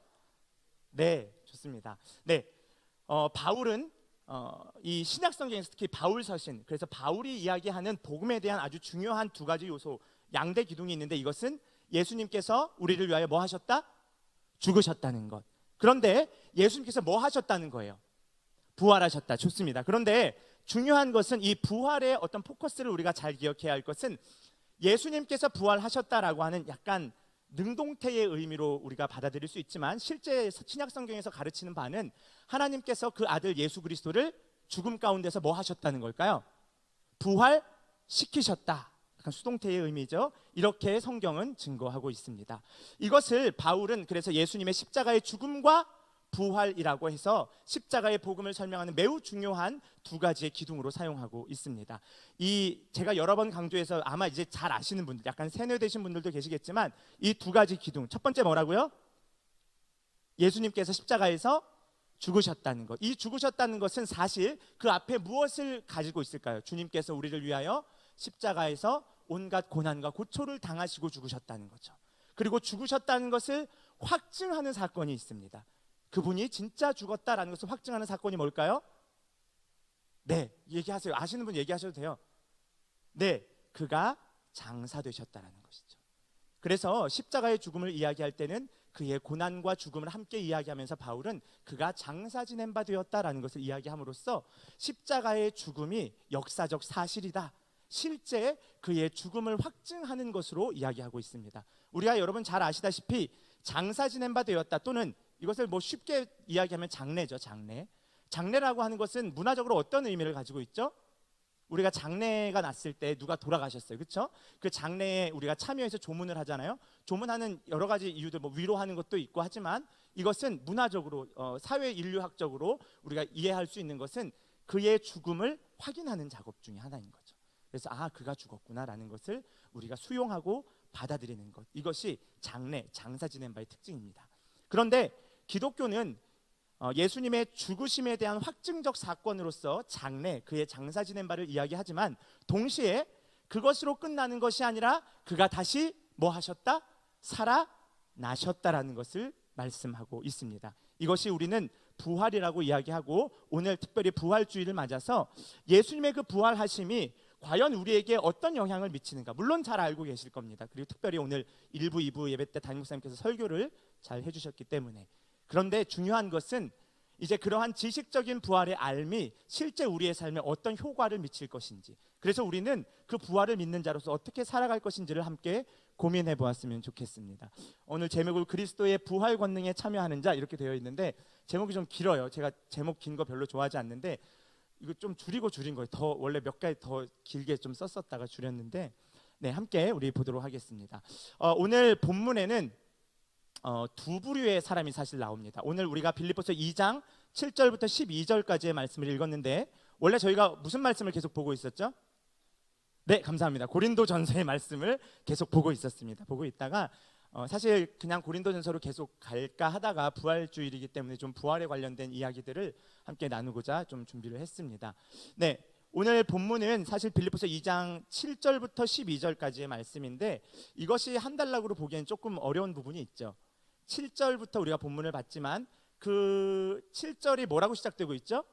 네, 좋습니다. 네, 바울은 이 신약 성경에서 특히 바울 서신, 그래서 바울이 이야기하는 복음에 대한 아주 중요한 두 가지 요소, 양대 기둥이 있는데 이것은 예수님께서 우리를 위하여 뭐 하셨다? 죽으셨다는 것. 그런데 예수님께서 뭐 하셨다는 거예요? 부활하셨다. 좋습니다. 그런데 중요한 것은 이 부활의 어떤 포커스를 우리가 잘 기억해야 할 것은 예수님께서 부활하셨다라고 하는 약간 능동태의 의미로 우리가 받아들일 수 있지만 실제 신약 성경에서 가르치는 바는 하나님께서 그 아들 예수 그리스도를 죽음 가운데서 뭐 하셨다는 걸까요? 부활시키셨다. 약간 수동태의 의미죠. 이렇게 성경은 증거하고 있습니다. 이것을 바울은 그래서 예수님의 십자가의 죽음과 부활이라고 해서 십자가의 복음을 설명하는 매우 중요한 두 가지의 기둥으로 사용하고 있습니다. 제가 여러 번 강조해서 아마 이제 잘 아시는 분들, 약간 세뇌되신 분들도 계시겠지만 이 두 가지 기둥, 첫 번째 뭐라고요? 예수님께서 십자가에서 죽으셨다는 것. 이 죽으셨다는 것은 사실 그 앞에 무엇을 가지고 있을까요? 주님께서 우리를 위하여 십자가에서 온갖 고난과 고초를 당하시고 죽으셨다는 거죠. 그리고 죽으셨다는 것을 확증하는 사건이 있습니다. 그분이 진짜 죽었다라는 것을 확증하는 사건이 뭘까요? 네, 얘기하세요. 아시는 분 얘기하셔도 돼요. 네, 그가 장사되셨다라는 것이죠. 그래서 십자가의 죽음을 이야기할 때는 그의 고난과 죽음을 함께 이야기하면서 바울은 그가 장사 지낸 바 되었다라는 것을 이야기함으로써 십자가의 죽음이 역사적 사실이다. 실제 그의 죽음을 확증하는 것으로 이야기하고 있습니다. 우리가 여러분 잘 아시다시피 장사 지낸 바 되었다, 또는 이것을 뭐 쉽게 이야기하면 장례죠. 장례라고 하는 것은 문화적으로 어떤 의미를 가지고 있죠? 우리가 장례가 났을 때 누가 돌아가셨어요, 그렇죠? 그 장례에 우리가 참여해서 조문을 하잖아요. 조문하는 여러 가지 이유들, 뭐 위로하는 것도 있고 하지만 이것은 문화적으로 사회 인류학적으로 우리가 이해할 수 있는 것은 그의 죽음을 확인하는 작업 중에 하나인 거죠. 그래서 그가 죽었구나라는 것을 우리가 수용하고 받아들이는 것, 이것이 장례, 장사 지낸 바의 특징입니다. 그런데 기독교는 예수님의 죽으심에 대한 확증적 사건으로서 장례, 그의 장사 지낸 바를 이야기하지만 동시에 그것으로 끝나는 것이 아니라 그가 다시 뭐 하셨다? 살아나셨다라는 것을 말씀하고 있습니다. 이것이 우리는 부활이라고 이야기하고, 오늘 특별히 부활주의를 맞아서 예수님의 그 부활하심이 과연 우리에게 어떤 영향을 미치는가, 물론 잘 알고 계실 겁니다. 그리고 특별히 오늘 1부, 2부 예배 때 담임 목사님께서 설교를 잘 해주셨기 때문에. 그런데 중요한 것은 이제 그러한 지식적인 부활의 알미 실제 우리의 삶에 어떤 효과를 미칠 것인지, 그래서 우리는 그 부활을 믿는 자로서 어떻게 살아갈 것인지를 함께 고민해 보았으면 좋겠습니다. 오늘 제목을 그리스도의 부활 권능에 참여하는 자 이렇게 되어 있는데 제목이 좀 길어요. 제가 제목 긴 거 별로 좋아하지 않는데 이거 좀 줄인 거예요. 더 원래 몇 가지 더 길게 좀 썼었다가 줄였는데, 네, 함께 우리 보도록 하겠습니다. 오늘 본문에는 두 부류의 사람이 사실 나옵니다. 오늘 우리가 빌립보서 2장 7절부터 12절까지의 말씀을 읽었는데, 원래 저희가 무슨 말씀을 계속 보고 있었죠? 네, 감사합니다. 고린도전서의 말씀을 계속 보고 있었습니다. 보고 있다가 사실 그냥 고린도전서로 계속 갈까 하다가 부활주일이기 때문에 좀 부활에 관련된 이야기들을 함께 나누고자 좀 준비를 했습니다. 네, 오늘 본문은 사실 빌립보서 2장 7절부터 12절까지의 말씀인데 이것이 한 단락으로 보기엔 조금 어려운 부분이 있죠. 7절부터 우리가 본문을 봤지만 그 7절이 뭐라고 시작되고 있죠?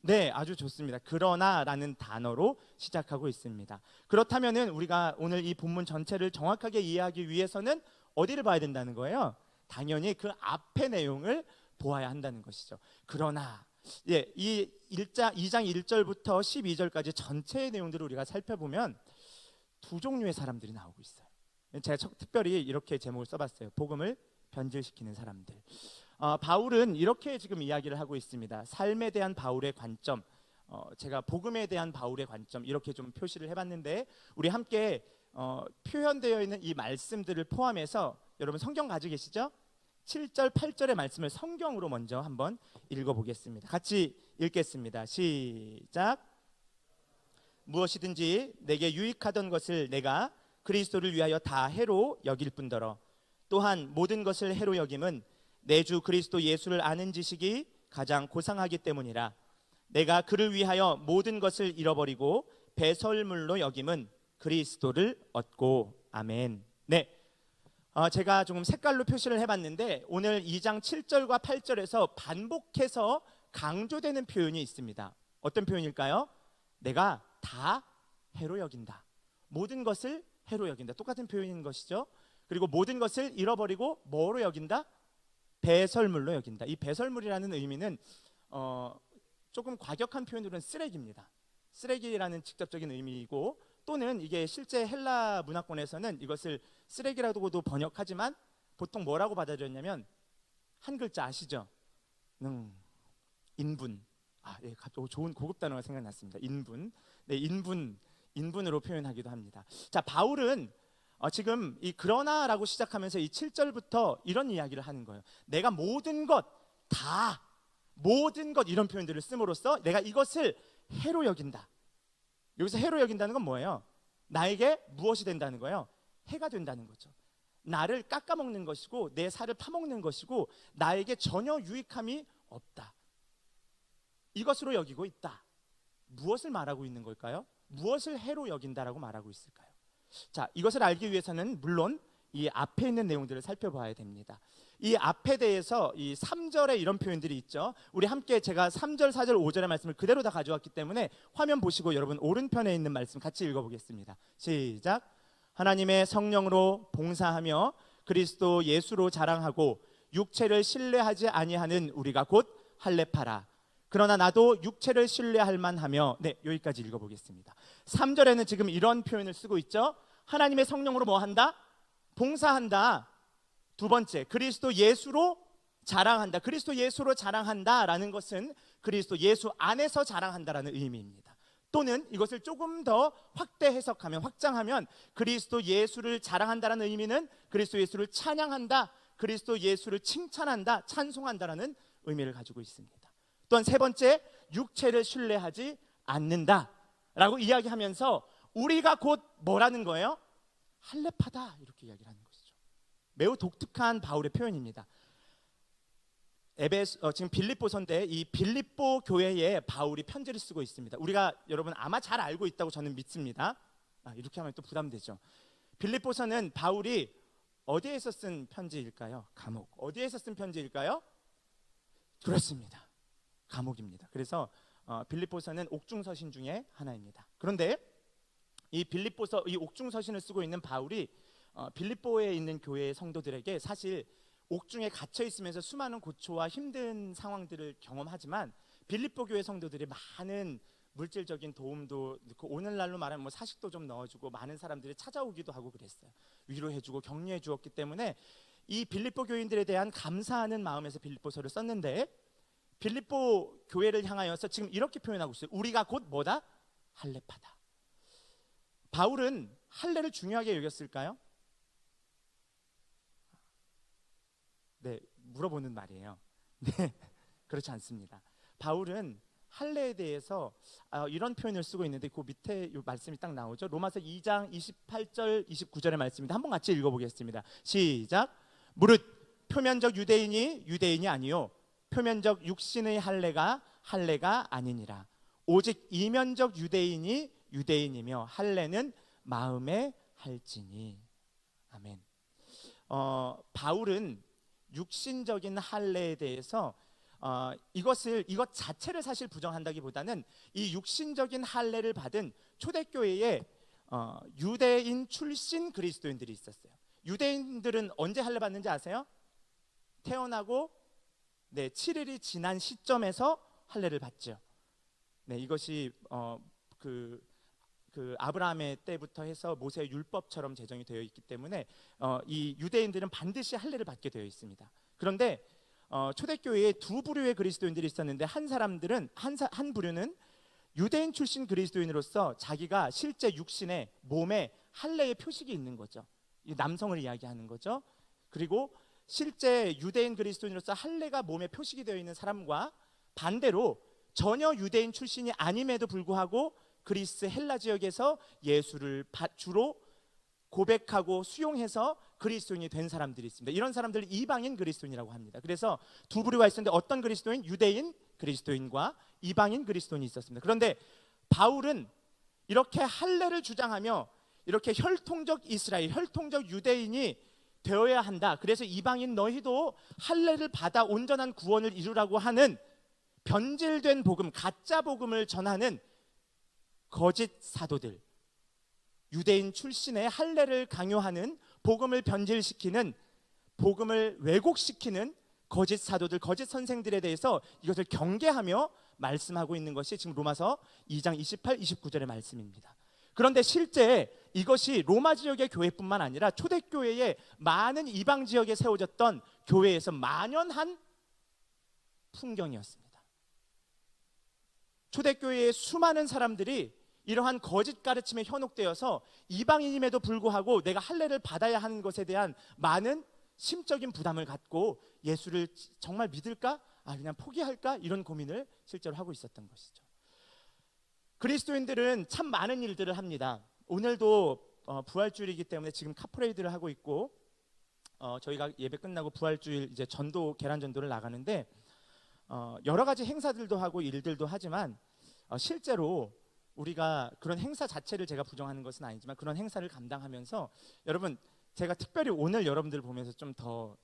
네, 아주 좋습니다. 그러나라는 단어로 시작하고 있습니다. 그렇다면은 우리가 오늘 이 본문 전체를 정확하게 이해하기 위해서는 어디를 봐야 된다는 거예요? 당연히 그 앞의 내용을 보아야 한다는 것이죠. 그러나 이 2장 1절부터 12절까지 전체의 내용들을 우리가 살펴보면 두 종류의 사람들이 나오고 있어요. 제가 특별히 이렇게 제목을 써봤어요. 복음을 변질시키는 사람들. 바울은 이렇게 지금 이야기를 하고 있습니다. 삶에 대한 바울의 관점, 제가 복음에 대한 바울의 관점 이렇게 좀 표시를 해봤는데 우리 함께 표현되어 있는 이 말씀들을 포함해서 여러분 성경 가지고 계시죠? 7절, 8절의 말씀을 성경으로 먼저 한번 읽어보겠습니다. 같이 읽겠습니다. 시작. 무엇이든지 내게 유익하던 것을 내가 그리스도를 위하여 다 해로 여길 뿐더러 또한 모든 것을 해로 여김은 내 주 그리스도 예수를 아는 지식이 가장 고상하기 때문이라. 내가 그를 위하여 모든 것을 잃어버리고 배설물로 여김은 그리스도를 얻고. 아멘. 네, 제가 조금 색깔로 표시를 해봤는데 오늘 2장 7절과 8절에서 반복해서 강조되는 표현이 있습니다. 어떤 표현일까요? 내가 다 해로 여긴다. 모든 것을 해로 여긴다. 똑같은 표현인 것이죠. 그리고 모든 것을 잃어버리고 뭐로 여긴다? 배설물로 여긴다. 이 배설물이라는 의미는 조금 과격한 표현으로는 쓰레기입니다. 쓰레기라는 직접적인 의미이고, 또는 이게 실제 헬라 문화권에서는 이것을 쓰레기라고도 번역하지만 보통 뭐라고 받아들였냐면 한 글자 아시죠? 인분. 예, 좋은 고급 단어가 생각났습니다. 인분. 네, 인분으로 표현하기도 합니다. 자, 바울은 지금 이 그러나라고 시작하면서 이 7절부터 이런 이야기를 하는 거예요. 내가 모든 것, 다, 모든 것 이런 표현들을 씀으로써 내가 이것을 해로 여긴다. 여기서 해로 여긴다는 건 뭐예요? 나에게 무엇이 된다는 거예요? 해가 된다는 거죠. 나를 깎아먹는 것이고 내 살을 파먹는 것이고 나에게 전혀 유익함이 없다. 이것으로 여기고 있다. 무엇을 말하고 있는 걸까요? 무엇을 해로 여긴다라고 말하고 있을까요? 자, 이것을 알기 위해서는 물론 이 앞에 있는 내용들을 살펴봐야 됩니다. 이 앞에 대해서 이 3절에 이런 표현들이 있죠. 우리 함께 제가 3절, 4절, 5절의 말씀을 그대로 다 가져왔기 때문에 화면 보시고 여러분 오른편에 있는 말씀 같이 읽어보겠습니다. 시작. 하나님의 성령으로 봉사하며 그리스도 예수로 자랑하고 육체를 신뢰하지 아니하는 우리가 곧 할례파라. 그러나 나도 육체를 신뢰할 만하며. 네, 여기까지 읽어보겠습니다. 3절에는 지금 이런 표현을 쓰고 있죠. 하나님의 성령으로 뭐 한다? 봉사한다. 두 번째, 그리스도 예수로 자랑한다. 그리스도 예수로 자랑한다라는 것은 그리스도 예수 안에서 자랑한다라는 의미입니다. 또는 이것을 조금 더 확대 해석하면, 확장하면 그리스도 예수를 자랑한다라는 의미는 그리스도 예수를 찬양한다, 그리스도 예수를 칭찬한다, 찬송한다라는 의미를 가지고 있습니다. 또한 세 번째, 육체를 신뢰하지 않는다라고 이야기하면서 우리가 곧 뭐라는 거예요? 할례파다, 이렇게 이야기를 하는 것이죠. 매우 독특한 바울의 표현입니다. 지금 빌립보서인데 이 빌립보 교회에 바울이 편지를 쓰고 있습니다. 우리가 여러분 아마 잘 알고 있다고 저는 믿습니다. 이렇게 하면 또 부담되죠. 빌립보서는 바울이 어디에서 쓴 편지일까요? 감옥. 어디에서 쓴 편지일까요? 그렇습니다. 감옥입니다. 그래서 빌립보서는 옥중서신 중에 하나입니다. 그런데 이 빌립보서, 이 옥중서신을 쓰고 있는 바울이 빌립보에 있는 교회의 성도들에게 사실 옥중에 갇혀 있으면서 수많은 고초와 힘든 상황들을 경험하지만 빌립보 교회 성도들이 많은 물질적인 도움도 넣고, 오늘날로 말하면 뭐 사식도 좀 넣어주고 많은 사람들이 찾아오기도 하고 그랬어요. 위로해주고 격려해 주었기 때문에 이 빌립보 교인들에 대한 감사하는 마음에서 빌립보서를 썼는데, 빌립보 교회를 향하여서 지금 이렇게 표현하고 있어요. 우리가 곧 뭐다? 할례파다. 바울은 할례를 중요하게 여겼을까요? 네, 물어보는 말이에요. 네, 그렇지 않습니다. 바울은 할례에 대해서 이런 표현을 쓰고 있는데, 그 밑에 이 말씀이 딱 나오죠. 로마서 2장 28절 29절의 말씀입니다. 한번 같이 읽어보겠습니다. 시작. 무릇 표면적 유대인이 유대인이 아니요 표면적 육신의 할례가 아니니라. 오직 이면적 유대인이 유대인이며 할례는 마음에 할지니. 아멘. 바울은 육신적인 할례에 대해서 이것 자체를 사실 부정한다기보다는 이 육신적인 할례를 받은 초대교회에 유대인 출신 그리스도인들이 있었어요. 유대인들은 언제 할례 받는지 아세요? 태어나고 7일이 지난 시점에서 할례를 받죠. 네, 이것이 그 아브라함의 때부터 해서 모세의 율법처럼 제정이 되어 있기 때문에 이 유대인들은 반드시 할례를 받게 되어 있습니다. 그런데 초대교회에 두 부류의 그리스도인들이 있었는데, 한 부류는 유대인 출신 그리스도인으로서 자기가 실제 육신에 몸에 할례의 표식이 있는 거죠. 이 남성을 이야기하는 거죠. 그리고 실제 유대인 그리스도인으로서 할례가 몸에 표식이 되어 있는 사람과 반대로 전혀 유대인 출신이 아님에도 불구하고 그리스 헬라 지역에서 예수를 주로 고백하고 수용해서 그리스도인이 된 사람들이 있습니다. 이런 사람들을 이방인 그리스도인이라고 합니다. 그래서 두 부류가 있었는데, 어떤 그리스도인? 유대인 그리스도인과 이방인 그리스도인이 있었습니다. 그런데 바울은 이렇게 할례를 주장하며 이렇게 혈통적 이스라엘, 혈통적 유대인이 되어야 한다. 그래서 이방인 너희도 할례를 받아 온전한 구원을 이루라고 하는 변질된 복음, 가짜 복음을 전하는 거짓 사도들, 유대인 출신의 할례를 강요하는, 복음을 변질시키는, 복음을 왜곡시키는 거짓 사도들, 거짓 선생들에 대해서 이것을 경계하며 말씀하고 있는 것이 지금 로마서 2장 28, 29절의 말씀입니다. 그런데 실제 이것이 로마 지역의 교회뿐만 아니라 초대교회의 많은 이방 지역에 세워졌던 교회에서 만연한 풍경이었습니다. 초대교회의 수많은 사람들이 이러한 거짓 가르침에 현혹되어서 이방인임에도 불구하고 내가 할례를 받아야 하는 것에 대한 많은 심적인 부담을 갖고 예수를 정말 믿을까? 그냥 포기할까? 이런 고민을 실제로 하고 있었던 것이죠. 그리스도인들은 참 많은 일들을 합니다. 오늘도 부활주일이기 때문에 지금 카프레이드를 하고 있고, 저희가 예배 끝나고 부활주일 이제 전도, 계란 전도를 나가는데 여러 가지 행사들도 하고 일들도 하지만 실제로 우리가 그런 행사 자체를 제가 부정하는 것은 아니지만 그런 행사를 감당하면서 여러분, 제가 특별히 오늘 여러분들 보면서 좀 더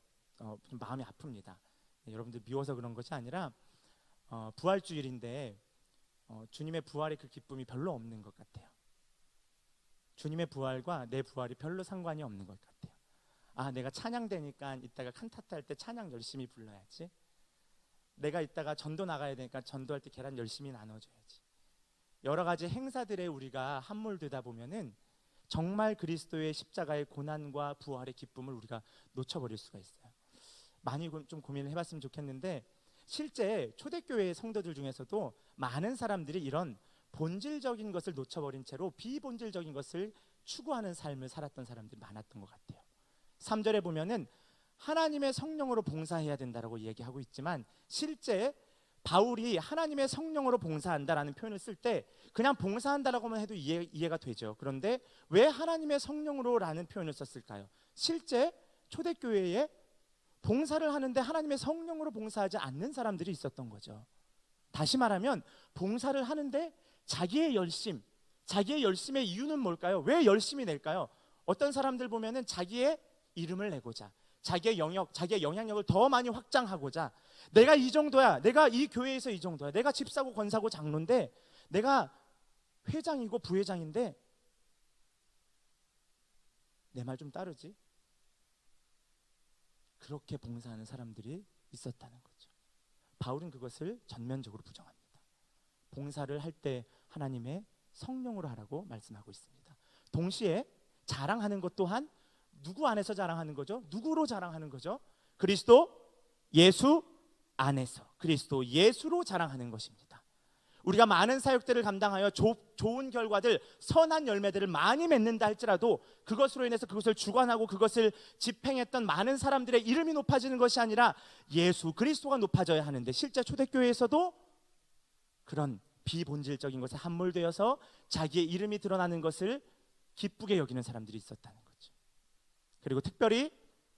좀 마음이 아픕니다. 여러분들 미워서 그런 것이 아니라 부활주일인데 주님의 부활의 그 기쁨이 별로 없는 것 같아요. 주님의 부활과 내 부활이 별로 상관이 없는 것 같아요. 내가 찬양되니까 이따가 칸타타 할 때 찬양 열심히 불러야지. 내가 이따가 전도 나가야 되니까 전도할 때 계란 열심히 나눠줘야지. 여러 가지 행사들에 우리가 함몰되다 보면은 정말 그리스도의 십자가의 고난과 부활의 기쁨을 우리가 놓쳐버릴 수가 있어요. 많이 좀 고민을 해봤으면 좋겠는데, 실제 초대교회의 성도들 중에서도 많은 사람들이 이런 본질적인 것을 놓쳐버린 채로 비본질적인 것을 추구하는 삶을 살았던 사람들이 많았던 것 같아요. 3절에 보면은 하나님의 성령으로 봉사해야 된다라고 이야기하고 있지만, 실제 바울이 하나님의 성령으로 봉사한다라는 표현을 쓸 때 그냥 봉사한다라고만 해도 이해가 되죠. 그런데 왜 하나님의 성령으로라는 표현을 썼을까요? 실제 초대교회에 봉사를 하는데 하나님의 성령으로 봉사하지 않는 사람들이 있었던 거죠. 다시 말하면 봉사를 하는데 자기의 열심의 이유는 뭘까요? 왜 열심히 낼까요? 어떤 사람들 보면은 자기의 이름을 내고자, 자기의 영역, 자기의 영향력을 더 많이 확장하고자, 내가 이 정도야, 내가 이 교회에서 이 정도야, 내가 집사고 권사고 장로인데, 내가 회장이고 부회장인데 내 말 좀 따르지? 그렇게 봉사하는 사람들이 있었다는 거죠. 바울은 그것을 전면적으로 부정합니다. 봉사를 할 때 하나님의 성령으로 하라고 말씀하고 있습니다. 동시에 자랑하는 것 또한 누구 안에서 자랑하는 거죠? 누구로 자랑하는 거죠? 그리스도 예수 안에서, 그리스도 예수로 자랑하는 것입니다. 우리가 많은 사역들을 감당하여 좋은 결과들, 선한 열매들을 많이 맺는다 할지라도 그것으로 인해서 그것을 주관하고 그것을 집행했던 많은 사람들의 이름이 높아지는 것이 아니라 예수 그리스도가 높아져야 하는데, 실제 초대교회에서도 그런 비본질적인 것에 함몰되어서 자기의 이름이 드러나는 것을 기쁘게 여기는 사람들이 있었다는 거죠. 그리고 특별히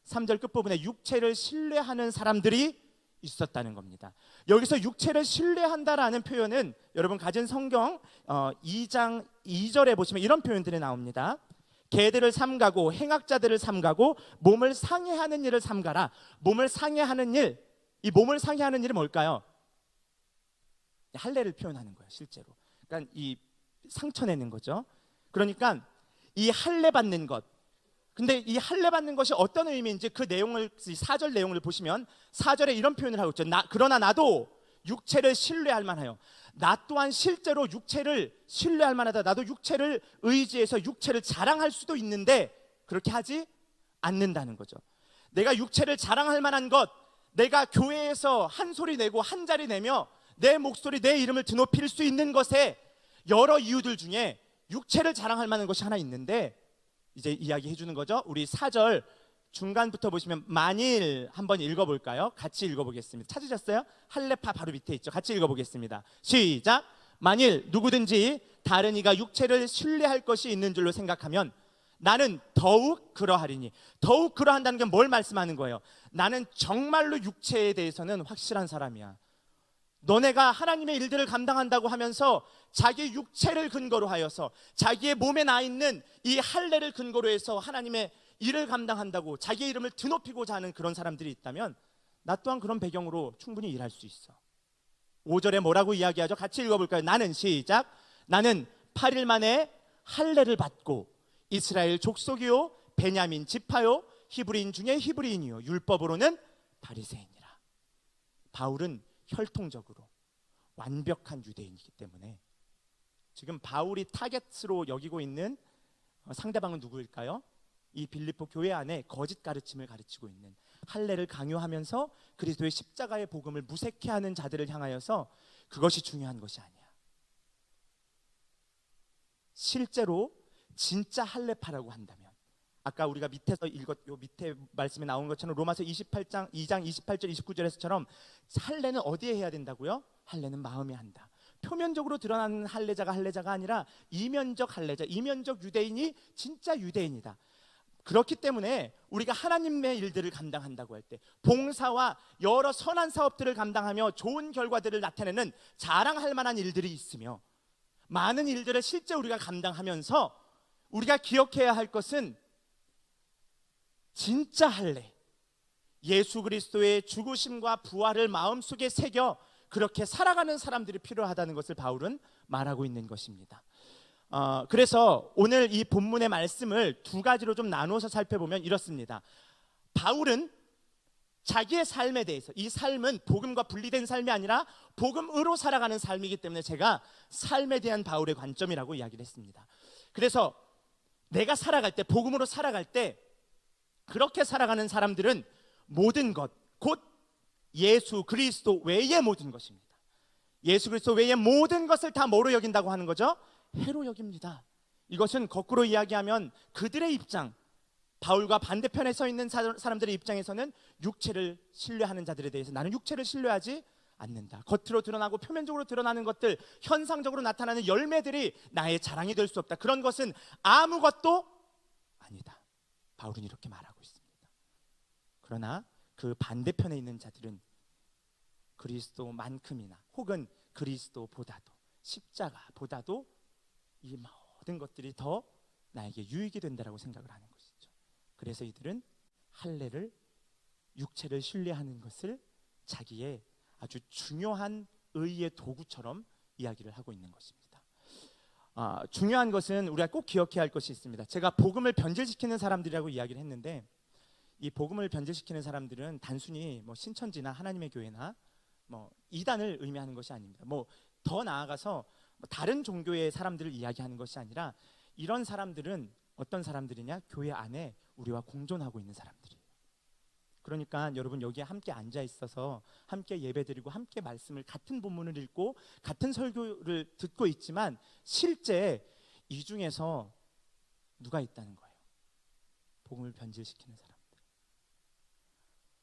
3절 끝부분에 육체를 신뢰하는 사람들이 있었다는 겁니다. 여기서 육체를 신뢰한다라는 표현은 여러분 가진 성경 2장 2절에 보시면 이런 표현들이 나옵니다. 개들을 삼가고 행악자들을 삼가고 몸을 상해하는 일을 삼가라. 몸을 상해하는 일, 이 몸을 상해하는 일이 뭘까요? 할례를 표현하는 거예요, 실제로. 그러니까 이 상처 내는 거죠. 그러니까 이 할례 받는 것, 근데 이 할례 받는 것이 어떤 의미인지 그 내용을, 4절 내용을 보시면 4절에 이런 표현을 하고 있죠. 그러나 나도 육체를 신뢰할 만하여, 나 또한 실제로 육체를 신뢰할 만하다. 나도 육체를 의지해서 육체를 자랑할 수도 있는데 그렇게 하지 않는다는 거죠. 내가 육체를 자랑할 만한 것, 내가 교회에서 한 소리 내고 한 자리 내며 내 목소리, 내 이름을 드높일 수 있는 것에 여러 이유들 중에 육체를 자랑할 만한 것이 하나 있는데, 이제 이야기해 주는 거죠. 우리 4절 중간부터 보시면 만일 한번 읽어볼까요? 같이 읽어보겠습니다. 찾으셨어요? 할례파 바로 밑에 있죠. 같이 읽어보겠습니다. 시작. 만일 누구든지 다른 이가 육체를 신뢰할 것이 있는 줄로 생각하면 나는 더욱 그러하리니. 더욱 그러한다는 게 뭘 말씀하는 거예요? 나는 정말로 육체에 대해서는 확실한 사람이야. 너네가 하나님의 일들을 감당한다고 하면서 자기 육체를 근거로 하여서 자기의 몸에 나 있는 이 할례를 근거로 해서 하나님의 일을 감당한다고 자기의 이름을 드높이고자 하는 그런 사람들이 있다면 나 또한 그런 배경으로 충분히 일할 수 있어. 5절에 뭐라고 이야기하죠? 같이 읽어볼까요? 나는, 시작. 나는 8일 만에 할례를 받고 이스라엘 족속이요 베냐민 지파요 히브리인 중에 히브리인이요 율법으로는 바리새인이라. 바울은 혈통적으로 완벽한 유대인이기 때문에 지금 바울이 타겟으로 여기고 있는 상대방은 누구일까요? 이 빌립보 교회 안에 거짓 가르침을 가르치고 있는, 할례를 강요하면서 그리스도의 십자가의 복음을 무색해하는 자들을 향하여서 그것이 중요한 것이 아니야. 실제로 진짜 할례파라고 한다면, 아까 우리가 밑에서 요 밑에 말씀에 나온 것처럼 로마서 2장 28절 29절에서처럼 할례는 어디에 해야 된다고요? 할례는 마음에 한다. 표면적으로 드러나는 할례자가 아니라 이면적 할례자, 이면적 유대인이 진짜 유대인이다. 그렇기 때문에 우리가 하나님의 일들을 감당한다고 할 때, 봉사와 여러 선한 사업들을 감당하며 좋은 결과들을 나타내는 자랑할 만한 일들이 있으며, 많은 일들을 실제 우리가 감당하면서 우리가 기억해야 할 것은 진짜 할례, 예수 그리스도의 죽으심과 부활을 마음속에 새겨 그렇게 살아가는 사람들이 필요하다는 것을 바울은 말하고 있는 것입니다. 그래서 오늘 이 본문의 말씀을 두 가지로 좀 나누어서 살펴보면 이렇습니다. 바울은 자기의 삶에 대해서, 이 삶은 복음과 분리된 삶이 아니라 복음으로 살아가는 삶이기 때문에 제가 삶에 대한 바울의 관점이라고 이야기를 했습니다. 그래서 내가 살아갈 때, 복음으로 살아갈 때 그렇게 살아가는 사람들은 모든 것, 곧 예수 그리스도 외의 모든 것입니다. 예수 그리스도 외의 모든 것을 다 뭐로 여긴다고 하는 거죠? 해로 여깁니다. 이것은 거꾸로 이야기하면 그들의 입장, 바울과 반대편에 서 있는 사람들의 입장에서는 육체를 신뢰하는 자들에 대해서 나는 육체를 신뢰하지 않는다. 겉으로 드러나고 표면적으로 드러나는 것들, 현상적으로 나타나는 열매들이 나의 자랑이 될 수 없다. 그런 것은 아무것도 아니다. 바울은 이렇게 말하고 있습니다. 그러나 그 반대편에 있는 자들은 그리스도만큼이나 혹은 그리스도보다도, 십자가보다도 이 모든 것들이 더 나에게 유익이 된다라고 생각을 하는 것이죠. 그래서 이들은 할례를, 육체를 신뢰하는 것을 자기의 아주 중요한 의의 도구처럼 이야기를 하고 있는 것입니다. 중요한 것은 우리가 꼭 기억해야 할 것이 있습니다. 제가 복음을 변질시키는 사람들이라고 이야기를 했는데, 이 복음을 변질시키는 사람들은 단순히 뭐 신천지나 하나님의 교회나 뭐 이단을 의미하는 것이 아닙니다. 뭐 더 나아가서 다른 종교의 사람들을 이야기하는 것이 아니라, 이런 사람들은 어떤 사람들이냐? 교회 안에 우리와 공존하고 있는 사람들이에요. 그러니까 여러분 여기에 함께 앉아 있어서 함께 예배드리고 함께 말씀을, 같은 본문을 읽고 같은 설교를 듣고 있지만 실제 이 중에서 누가 있다는 거예요? 복음을 변질시키는 사람들.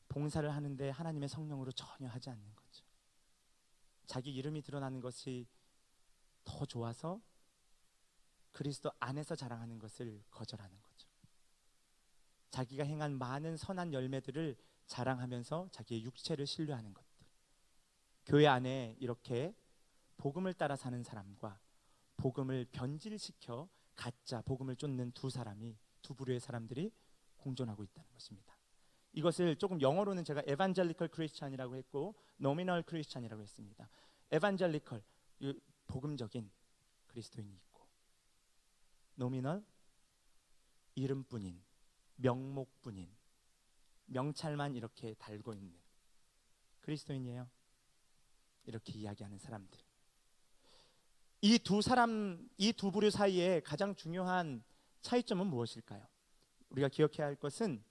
봉사를 하는데 하나님의 성령으로 전혀 하지 않는 거죠. 자기 이름이 드러나는 것이 더 좋아서 그리스도 안에서 자랑하는 것을 거절하는 거죠. 자기가 행한 많은 선한 열매들을 자랑하면서 자기의 육체를 신뢰하는 것들. 교회 안에 이렇게 복음을 따라 사는 사람과 복음을 변질시켜 가짜 복음을 쫓는 두 부류의 사람들이 공존하고 있다는 것입니다. 이것을 조금 영어로는 제가 에반젤리컬 크리스찬이라고 했고 노미널 크리스찬이라고 했습니다. 에반젤리컬, 복음적인 그리스도인이 있고, 노미널, 이름뿐인, 명목뿐인, 명찰만 이렇게 달고 있는 그리스도인이에요. 이렇게 이야기하는 사람들. 이 두 부류 사이에 가장 중요한 차이점은 무엇일까요? 우리가 기억해야 할 것은,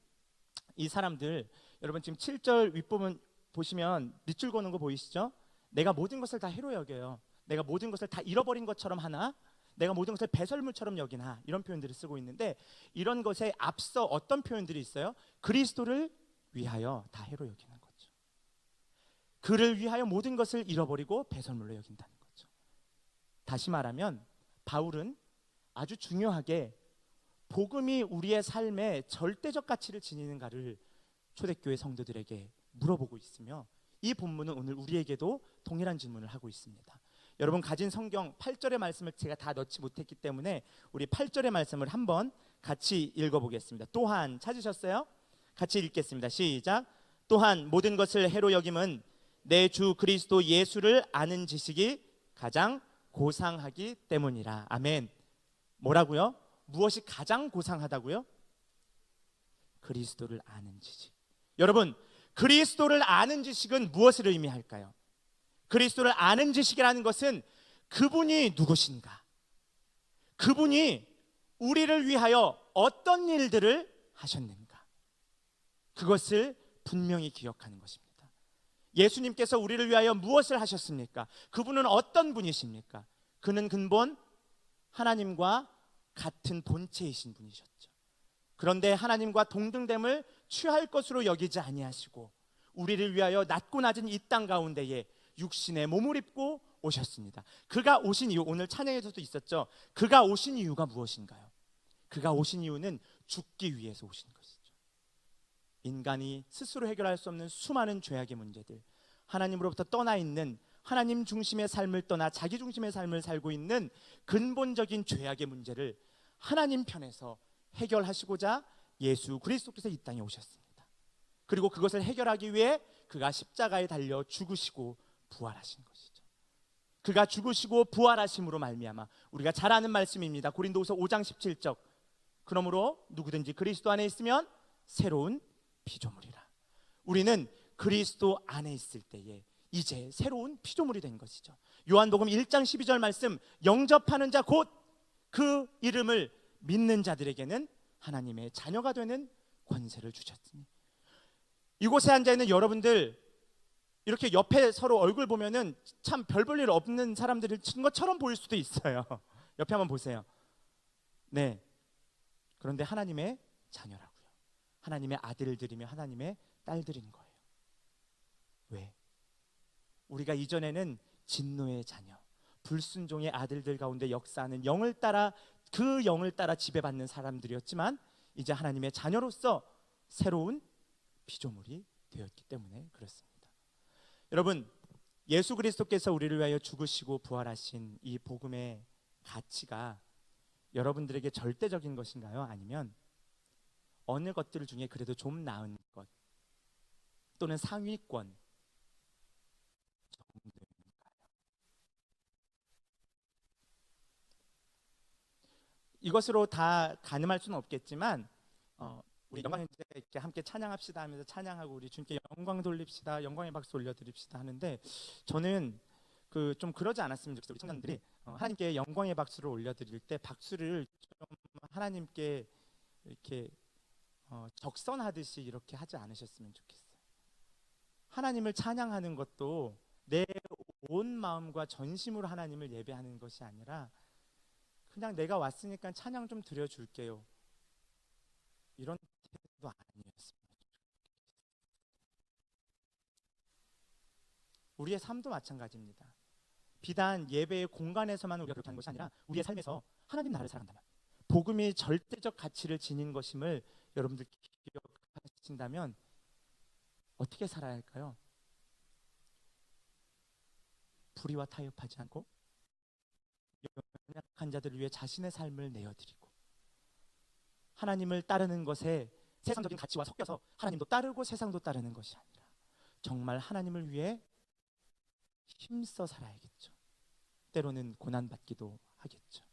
이 사람들, 여러분 지금 7절 윗부분 보시면 밑줄 거는 거 보이시죠? 내가 모든 것을 다 해로 여겨요. 내가 모든 것을 다 잃어버린 것처럼 하나, 내가 모든 것을 배설물처럼 여기나, 이런 표현들을 쓰고 있는데, 이런 것에 앞서 어떤 표현들이 있어요? 그리스도를 위하여 다 해로 여기는 거죠. 그를 위하여 모든 것을 잃어버리고 배설물로 여긴다는 거죠. 다시 말하면 바울은 아주 중요하게 복음이 우리의 삶에 절대적 가치를 지니는가를 초대교회 성도들에게 물어보고 있으며, 이 본문은 오늘 우리에게도 동일한 질문을 하고 있습니다. 여러분 가진 성경 8절의 말씀을 제가 다 넣지 못했기 때문에 우리 8절의 말씀을 한번 같이 읽어보겠습니다. 또한, 찾으셨어요? 같이 읽겠습니다. 시작. 또한 모든 것을 해로 여김은 내 주 그리스도 예수를 아는 지식이 가장 고상하기 때문이라. 아멘. 뭐라고요? 무엇이 가장 고상하다고요? 그리스도를 아는 지식. 여러분, 그리스도를 아는 지식은 무엇을 의미할까요? 그리스도를 아는 지식이라는 것은 그분이 누구신가, 그분이 우리를 위하여 어떤 일들을 하셨는가, 그것을 분명히 기억하는 것입니다. 예수님께서 우리를 위하여 무엇을 하셨습니까? 그분은 어떤 분이십니까? 그는 근본 하나님과 같은 본체이신 분이셨죠. 그런데 하나님과 동등됨을 취할 것으로 여기지 아니하시고 우리를 위하여 낮고 낮은 이 땅 가운데에 육신의 몸을 입고 오셨습니다. 그가 오신 이유, 오늘 찬양에서도 있었죠. 그가 오신 이유가 무엇인가요? 그가 오신 이유는 죽기 위해서 오신 것이죠. 인간이 스스로 해결할 수 없는 수많은 죄악의 문제들, 하나님으로부터 떠나 있는, 하나님 중심의 삶을 떠나 자기 중심의 삶을 살고 있는 근본적인 죄악의 문제를 하나님 편에서 해결하시고자 예수 그리스도께서 이 땅에 오셨습니다. 그리고 그것을 해결하기 위해 그가 십자가에 달려 죽으시고 부활하신 것이죠. 그가 죽으시고 부활하심으로 말미암아 우리가 잘 아는 말씀입니다. 고린도후서 5장 17절. 그러므로 누구든지 그리스도 안에 있으면 새로운 피조물이라. 우리는 그리스도 안에 있을 때에 이제 새로운 피조물이 된 것이죠. 요한복음 1장 12절 말씀, 영접하는 자 곧 그 이름을 믿는 자들에게는 하나님의 자녀가 되는 권세를 주셨으니. 이곳에 앉아있는 여러분들, 이렇게 옆에 서로 얼굴 보면은 참 별 볼 일 없는 사람들인 것처럼 보일 수도 있어요. 옆에 한번 보세요. 네. 그런데 하나님의 자녀라고요. 하나님의 아들들이며 하나님의 딸들인 거예요. 왜? 우리가 이전에는 진노의 자녀, 불순종의 아들들 가운데 역사하는 영을 따라, 그 영을 따라 지배받는 사람들이었지만 이제 하나님의 자녀로서 새로운 피조물이 되었기 때문에 그렇습니다. 여러분, 예수 그리스도께서 우리를 위하여 죽으시고 부활하신 이 복음의 가치가 여러분들에게 절대적인 것인가요? 아니면 어느 것들 중에 그래도 좀 나은 것 또는 상위권 정도인가요? 이것으로 다 가늠할 수는 없겠지만 우리 영광의 이렇게 함께 찬양합시다 하면서 찬양하고 우리 주님께 영광 돌립시다, 영광의 박수 올려드립시다 하는데, 저는 좀 그러지 않았으면 좋겠어요. 우리 청년들이 하나님께 영광의 박수를 올려드릴 때 박수를 좀 하나님께 이렇게 적선하듯이 이렇게 하지 않으셨으면 좋겠어요. 하나님을 찬양하는 것도 내 온 마음과 전심으로 하나님을 예배하는 것이 아니라 그냥 내가 왔으니까 찬양 좀 드려줄게요, 이런 태도도 아니었습니다. 우리의 삶도 마찬가지입니다. 비단 예배의 공간에서만 우리가 그렇게 하는 것이 아니라 우리의 삶에서 하나님 나라를 살아간다면, 복음이 절대적 가치를 지닌 것임을 여러분들 기억하신다면 어떻게 살아야 할까요? 불의와 타협하지 않고 연약한 자들을 위해 자신의 삶을 내어드리고, 하나님을 따르는 것에 세상적인 가치와 섞여서 하나님도 따르고 세상도 따르는 것이 아니라 정말 하나님을 위해 힘써 살아야겠죠. 때로는 고난받기도 하겠죠.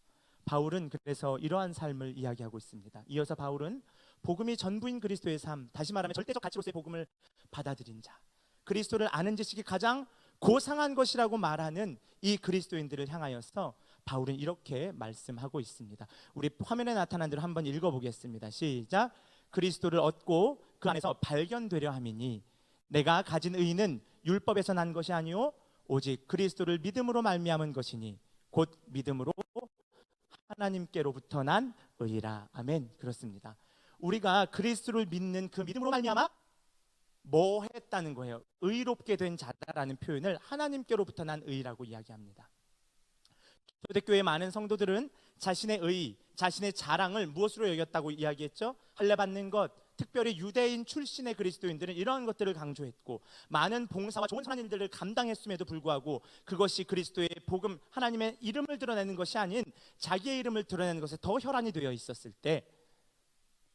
바울은 그래서 이러한 삶을 이야기하고 있습니다. 이어서 바울은 복음이 전부인 그리스도의 삶, 다시 말하면 절대적 가치로서의 복음을 받아들인 자, 그리스도를 아는 지식이 가장 고상한 것이라고 말하는 이 그리스도인들을 향하여서 바울은 이렇게 말씀하고 있습니다. 우리 화면에 나타난 대로 한번 읽어보겠습니다. 시작. 그리스도를 얻고 그 안에서 발견되려 함이니 내가 가진 의는 율법에서 난 것이 아니요 오직 그리스도를 믿음으로 말미암은 것이니 곧 믿음으로 하나님께로부터 난 의라. 아멘. 그렇습니다. 우리가 그리스도를 믿는 그 믿음으로 말미암아 뭐 했다는 거예요? 의롭게 된 자다라는 표현을 하나님께로부터 난 의라고 이야기합니다. 초대교회 많은 성도들은 자신의 의, 자신의 자랑을 무엇으로 여겼다고 이야기했죠? 할례받는 것, 특별히 유대인 출신의 그리스도인들은 이러한 것들을 강조했고, 많은 봉사와 좋은 선한 일들을 감당했음에도 불구하고 그것이 그리스도의 복음, 하나님의 이름을 드러내는 것이 아닌 자기의 이름을 드러내는 것에 더 혈안이 되어 있었을 때,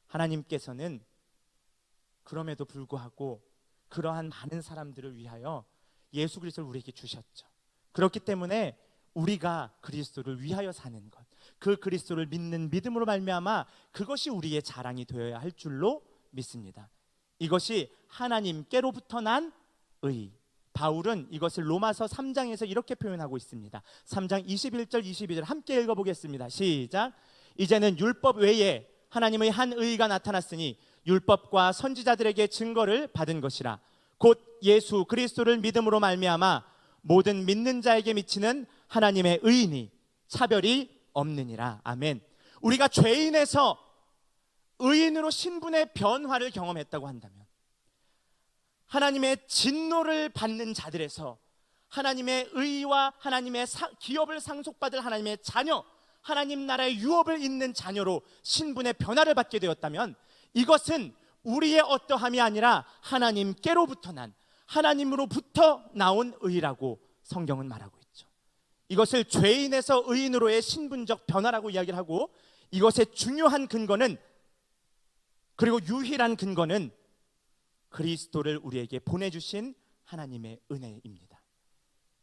하나님께서는 그럼에도 불구하고 그러한 많은 사람들을 위하여 예수 그리스도를 우리에게 주셨죠. 그렇기 때문에 우리가 그리스도를 위하여 사는 것, 그 그리스도를 믿는 믿음으로 말미암아 그것이 우리의 자랑이 되어야 할 줄로 믿습니다. 이것이 하나님께로부터 난 의. 바울은 이것을 로마서 3장에서 이렇게 표현하고 있습니다. 3장 21절 22절 함께 읽어보겠습니다. 시작. 이제는 율법 외에 하나님의 한 의가 나타났으니 율법과 선지자들에게 증거를 받은 것이라. 곧 예수 그리스도를 믿음으로 말미암아 모든 믿는 자에게 미치는 하나님의 의인이 차별이 없느니라. 아멘. 우리가 죄인에서 의인으로 신분의 변화를 경험했다고 한다면, 하나님의 진노를 받는 자들에서 하나님의 의와 하나님의 기업을 상속받을 하나님의 자녀, 하나님 나라의 유업을 잇는 자녀로 신분의 변화를 받게 되었다면, 이것은 우리의 어떠함이 아니라 하나님께로부터 난, 하나님으로부터 나온 의라고 성경은 말하고 있죠. 이것을 죄인에서 의인으로의 신분적 변화라고 이야기를 하고, 이것의 중요한 근거는, 그리고 유일한 근거는 그리스도를 우리에게 보내주신 하나님의 은혜입니다.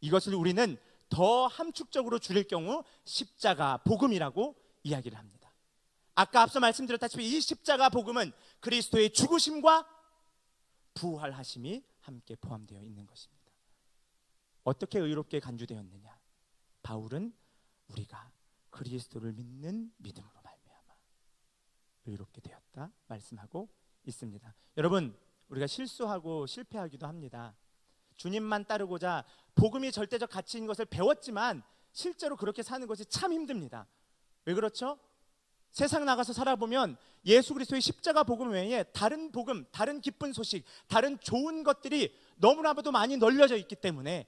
이것을 우리는 더 함축적으로 줄일 경우 십자가 복음이라고 이야기를 합니다. 아까 앞서 말씀드렸다시피 이 십자가 복음은 그리스도의 죽으심과 부활하심이 함께 포함되어 있는 것입니다. 어떻게 의롭게 간주되었느냐? 바울은 우리가 그리스도를 믿는 믿음으로 말미암아 의롭게 되었다 말씀하고 있습니다. 여러분, 우리가 실수하고 실패하기도 합니다. 주님만 따르고자 복음이 절대적 가치인 것을 배웠지만 실제로 그렇게 사는 것이 참 힘듭니다. 왜 그렇죠? 세상 나가서 살아보면 예수 그리스도의 십자가 복음 외에 다른 복음, 다른 기쁜 소식, 다른 좋은 것들이 너무나도 많이 널려져 있기 때문에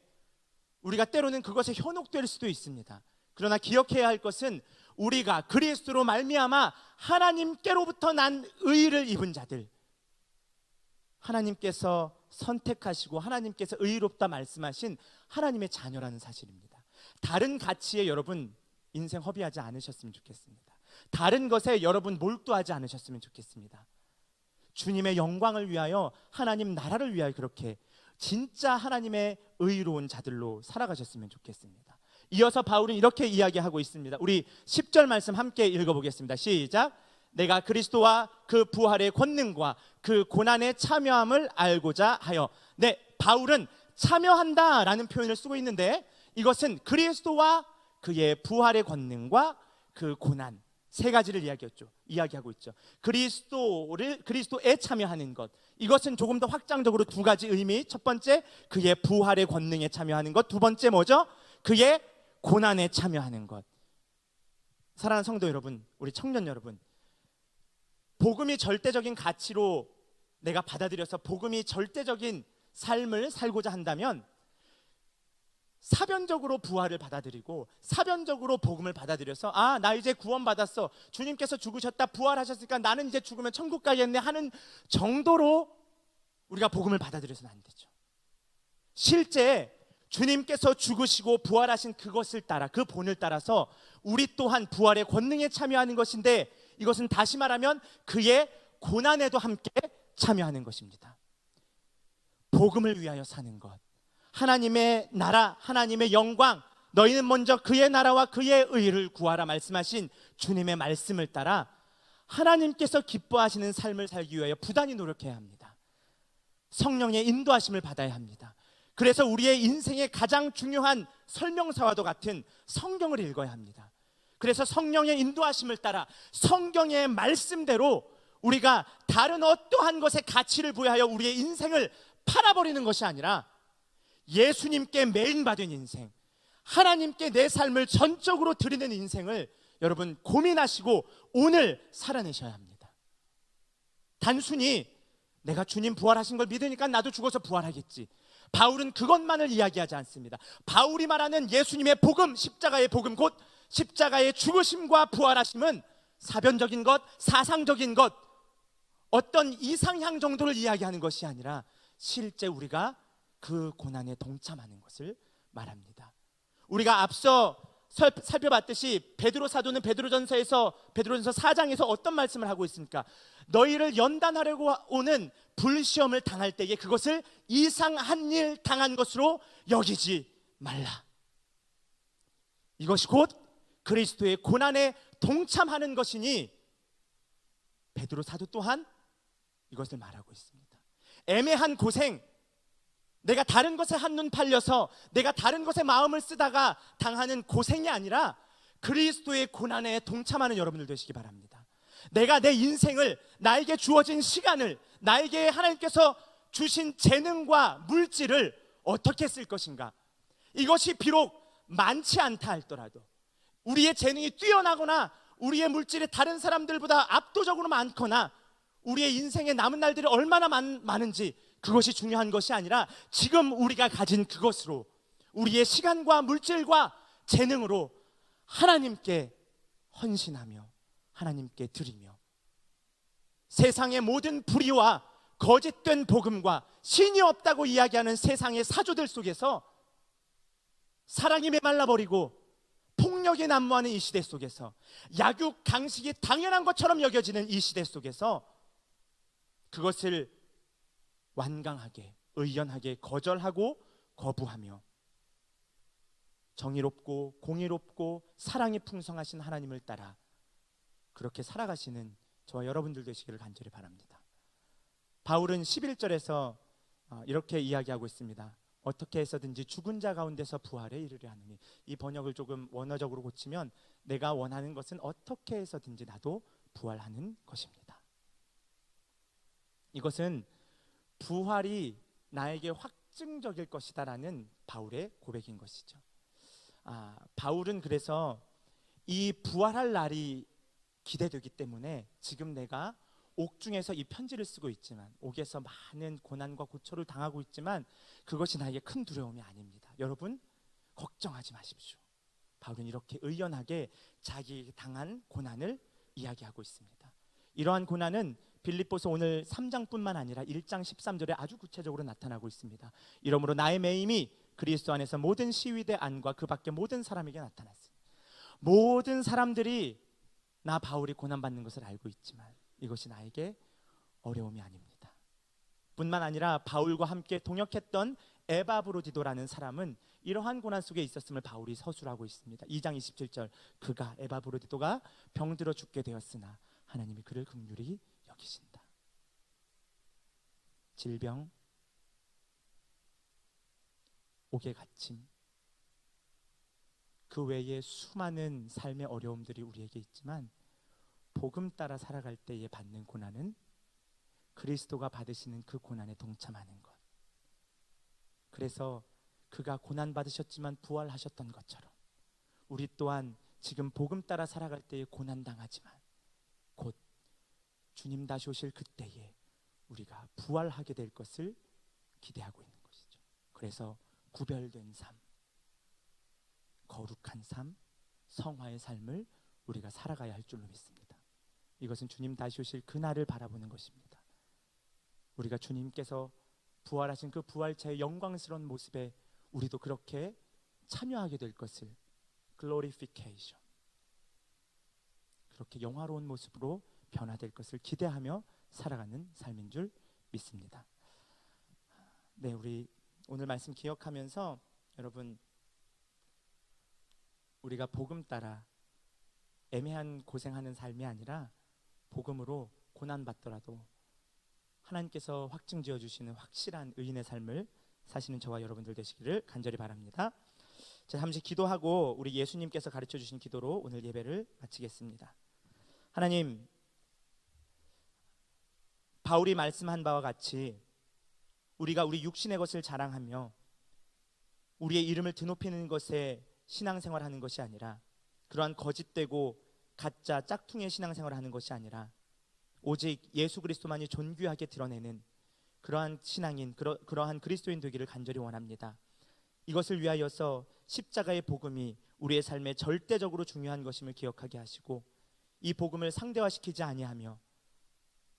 우리가 때로는 그것에 현혹될 수도 있습니다. 그러나 기억해야 할 것은 우리가 그리스도로 말미암아 하나님께로부터 난 의를 입은 자들, 하나님께서 선택하시고 하나님께서 의롭다 말씀하신 하나님의 자녀라는 사실입니다. 다른 가치에 여러분 인생 허비하지 않으셨으면 좋겠습니다. 다른 것에 여러분 몰두하지 않으셨으면 좋겠습니다. 주님의 영광을 위하여, 하나님 나라를 위하여 그렇게 진짜 하나님의 의로운 자들로 살아가셨으면 좋겠습니다. 이어서 바울은 이렇게 이야기하고 있습니다. 우리 10절 말씀 함께 읽어보겠습니다. 시작. 내가 그리스도와 그 부활의 권능과 그 고난의 참여함을 알고자 하여. 네, 바울은 참여한다라는 표현을 쓰고 있는데 이것은 그리스도와 그의 부활의 권능과 그 고난, 세 가지를 이야기하고 있죠. 그리스도에 참여하는 것, 이것은 조금 더 확장적으로 두 가지 의미. 첫 번째, 그의 부활의 권능에 참여하는 것. 두 번째 뭐죠? 그의 고난에 참여하는 것. 사랑하는 성도 여러분, 우리 청년 여러분, 복음이 절대적인 가치로 내가 받아들여서 복음이 절대적인 삶을 살고자 한다면 사변적으로 부활을 받아들이고 사변적으로 복음을 받아들여서 나 이제 구원받았어, 주님께서 죽으셨다, 부활하셨으니까 나는 이제 죽으면 천국 가겠네 하는 정도로 우리가 복음을 받아들여서는 안 되죠. 실제 주님께서 죽으시고 부활하신 그것을 따라, 그 본을 따라서 우리 또한 부활의 권능에 참여하는 것인데, 이것은 다시 말하면 그의 고난에도 함께 참여하는 것입니다. 복음을 위하여 사는 것, 하나님의 나라, 하나님의 영광, 너희는 먼저 그의 나라와 그의 의를 구하라 말씀하신 주님의 말씀을 따라 하나님께서 기뻐하시는 삶을 살기 위하여 부단히 노력해야 합니다. 성령의 인도하심을 받아야 합니다. 그래서 우리의 인생의 가장 중요한 설명서와도 같은 성경을 읽어야 합니다. 그래서 성령의 인도하심을 따라 성경의 말씀대로 우리가 다른 어떠한 것에 가치를 부여하여 우리의 인생을 팔아버리는 것이 아니라 예수님께 메인받은 인생, 하나님께 내 삶을 전적으로 드리는 인생을 여러분 고민하시고 오늘 살아내셔야 합니다. 단순히 내가 주님 부활하신 걸 믿으니까 나도 죽어서 부활하겠지, 바울은 그것만을 이야기하지 않습니다. 바울이 말하는 예수님의 복음, 십자가의 복음, 곧 십자가의 죽으심과 부활하심은 사변적인 것, 사상적인 것, 어떤 이상향 정도를 이야기하는 것이 아니라 실제 우리가 그 고난에 동참하는 것을 말합니다. 우리가 앞서 살펴봤듯이 베드로 사도는 베드로전서 4장에서 어떤 말씀을 하고 있습니까? 너희를 연단하려고 오는 불시험을 당할 때에 그것을 이상한 일 당한 것으로 여기지 말라. 이것이 곧 그리스도의 고난에 동참하는 것이니 베드로 사도 또한 이것을 말하고 있습니다. 애매한 고생, 내가 다른 것에 한눈 팔려서 내가 다른 것에 마음을 쓰다가 당하는 고생이 아니라 그리스도의 고난에 동참하는 여러분들 되시기 바랍니다. 내가 내 인생을, 나에게 주어진 시간을, 나에게 하나님께서 주신 재능과 물질을 어떻게 쓸 것인가. 이것이 비록 많지 않다 할더라도, 우리의 재능이 뛰어나거나 우리의 물질이 다른 사람들보다 압도적으로 많거나 우리의 인생에 남은 날들이 얼마나 많은지 그것이 중요한 것이 아니라 지금 우리가 가진 그것으로, 우리의 시간과 물질과 재능으로 하나님께 헌신하며 하나님께 드리며, 세상의 모든 불의와 거짓된 복음과 신이 없다고 이야기하는 세상의 사조들 속에서, 사랑이 메말라버리고 폭력이 난무하는 이 시대 속에서, 약육 강식이 당연한 것처럼 여겨지는 이 시대 속에서 그것을 완강하게, 의연하게 거절하고 거부하며 정의롭고 공의롭고 사랑이 풍성하신 하나님을 따라 그렇게 살아가시는 저와 여러분들 되시기를 간절히 바랍니다. 바울은 11절에서 이렇게 이야기하고 있습니다. 어떻게 해서든지 죽은 자 가운데서 부활에 이르려 하느니, 이 번역을 조금 원어적으로 고치면 내가 원하는 것은 어떻게 해서든지 나도 부활하는 것입니다. 이것은 부활이 나에게 확증적일 것이다라는 바울의 고백인 것이죠. 바울은 그래서 이 부활할 날이 기대되기 때문에 지금 내가 옥중에서 이 편지를 쓰고 있지만, 옥에서 많은 고난과 고초를 당하고 있지만 그것이 나에게 큰 두려움이 아닙니다. 여러분 걱정하지 마십시오. 바울은 이렇게 의연하게 자기 당한 고난을 이야기하고 있습니다. 이러한 고난은 빌립보서 오늘 3장뿐만 아니라 1장 13절에 아주 구체적으로 나타나고 있습니다. 이러므로 나의 매임이 그리스도 안에서 모든 시위대 안과 그 밖에 모든 사람에게 나타났습니다. 모든 사람들이 나 바울이 고난받는 것을 알고 있지만 이것이 나에게 어려움이 아닙니다. 뿐만 아니라 바울과 함께 동역했던 에바브로디도라는 사람은 이러한 고난 속에 있었음을 바울이 서술하고 있습니다. 2장 27절, 그가 에바브로디도가 병들어 죽게 되었으나 하나님이 그를 긍휼히 여기신다. 질병, 옥에 갇힘, 그 외에 수많은 삶의 어려움들이 우리에게 있지만 복음 따라 살아갈 때에 받는 고난은 그리스도가 받으시는 그 고난에 동참하는 것. 그래서 그가 고난 받으셨지만 부활하셨던 것처럼 우리 또한 지금 복음 따라 살아갈 때에 고난 당하지만 곧 주님 다시 오실 그때에 우리가 부활하게 될 것을 기대하고 있는 것이죠. 그래서 구별된 삶, 거룩한 삶, 성화의 삶을 우리가 살아가야 할 줄로 믿습니다. 이것은 주님 다시 오실 그날을 바라보는 것입니다. 우리가 주님께서 부활하신 그 부활체의 영광스러운 모습에 우리도 그렇게 참여하게 될 것을, 글로리피케이션, 그렇게 영화로운 모습으로 변화될 것을 기대하며 살아가는 삶인 줄 믿습니다. 네, 우리 오늘 말씀 기억하면서 여러분, 우리가 복음 따라 애매한 고생하는 삶이 아니라 복음으로 고난받더라도 하나님께서 확증 지어주시는 확실한 의인의 삶을 사시는 저와 여러분들 되시기를 간절히 바랍니다. 자, 잠시 기도하고 우리 예수님께서 가르쳐주신 기도로 오늘 예배를 마치겠습니다. 하나님, 바울이 말씀한 바와 같이 우리가 우리 육신의 것을 자랑하며 우리의 이름을 드높이는 것에 신앙생활하는 것이 아니라, 그러한 거짓되고 가짜 짝퉁의 신앙생활을 하는 것이 아니라 오직 예수 그리스도만이 존귀하게 드러내는 그러한 신앙인, 그러한 그리스도인 되기를 간절히 원합니다. 이것을 위하여서 십자가의 복음이 우리의 삶에 절대적으로 중요한 것임을 기억하게 하시고, 이 복음을 상대화시키지 아니하며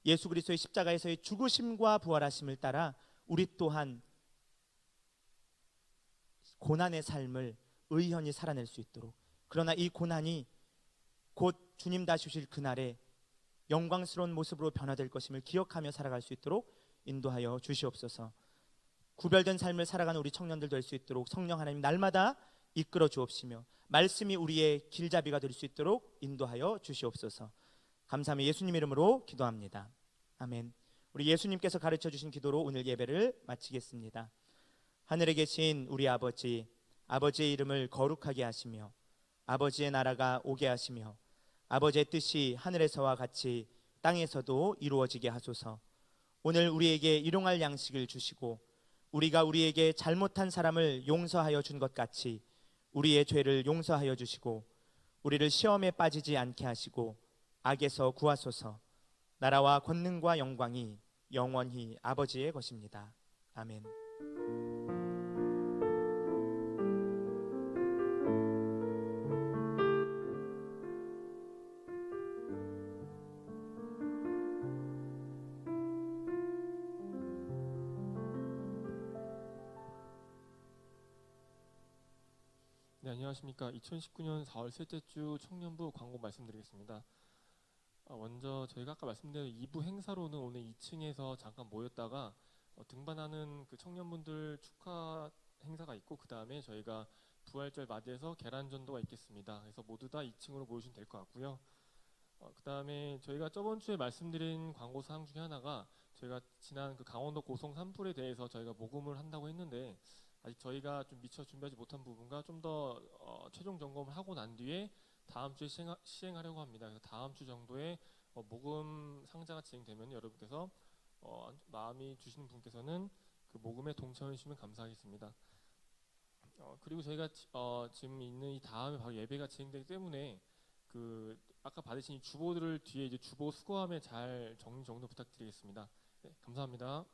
예수 그리스도의 십자가에서의 죽으심과 부활하심을 따라 우리 또한 고난의 삶을 의연히 살아낼 수 있도록, 그러나 이 고난이 곧 주님 다시 오실 그날에 영광스러운 모습으로 변화될 것임을 기억하며 살아갈 수 있도록 인도하여 주시옵소서. 구별된 삶을 살아가는 우리 청년들 될 수 있도록 성령 하나님 날마다 이끌어 주옵시며 말씀이 우리의 길잡이가 될 수 있도록 인도하여 주시옵소서. 감사하며 예수님 이름으로 기도합니다. 아멘. 우리 예수님께서 가르쳐 주신 기도로 오늘 예배를 마치겠습니다. 하늘에 계신 우리 아버지, 아버지의 이름을 거룩하게 하시며 아버지의 나라가 오게 하시며 아버지의 뜻이 하늘에서와 같이 땅에서도 이루어지게 하소서. 오늘 우리에게 일용할 양식을 주시고 우리가 우리에게 잘못한 사람을 용서하여 준 것 같이 우리의 죄를 용서하여 주시고 우리를 시험에 빠지지 않게 하시고 악에서 구하소서. 나라와 권능과 영광이 영원히 아버지의 것입니다. 아멘. 네, 안녕하십니까. 2019년 4월 셋째 주 청년부 광고 말씀드리겠습니다. 먼저 저희가 아까 말씀드린 2부 행사로는 오늘 2층에서 잠깐 모였다가 등반하는 그 청년분들 축하 행사가 있고, 그 다음에 저희가 부활절 맞이해서 계란전도가 있겠습니다. 그래서 모두 다 2층으로 모이시면 될 것 같고요. 그 다음에 저희가 저번 주에 말씀드린 광고 사항 중에 하나가 저희가 지난 그 강원도 고성 산불에 대해서 저희가 모금을 한다고 했는데 아직 저희가 좀 미처 준비하지 못한 부분과 좀 더 최종 점검을 하고 난 뒤에 다음 주에 시행하려고 합니다. 그래서 다음 주 정도에 모금 상자가 진행되면 여러분께서 마음이 주시는 분께서는 그 모금에 동참해 주시면 감사하겠습니다. 그리고 저희가 지금 있는 이 다음에 바로 예배가 진행되기 때문에 그 아까 받으신 이 주보들을 뒤에 이제 주보 수거함에 잘 정리 부탁드리겠습니다. 네, 감사합니다.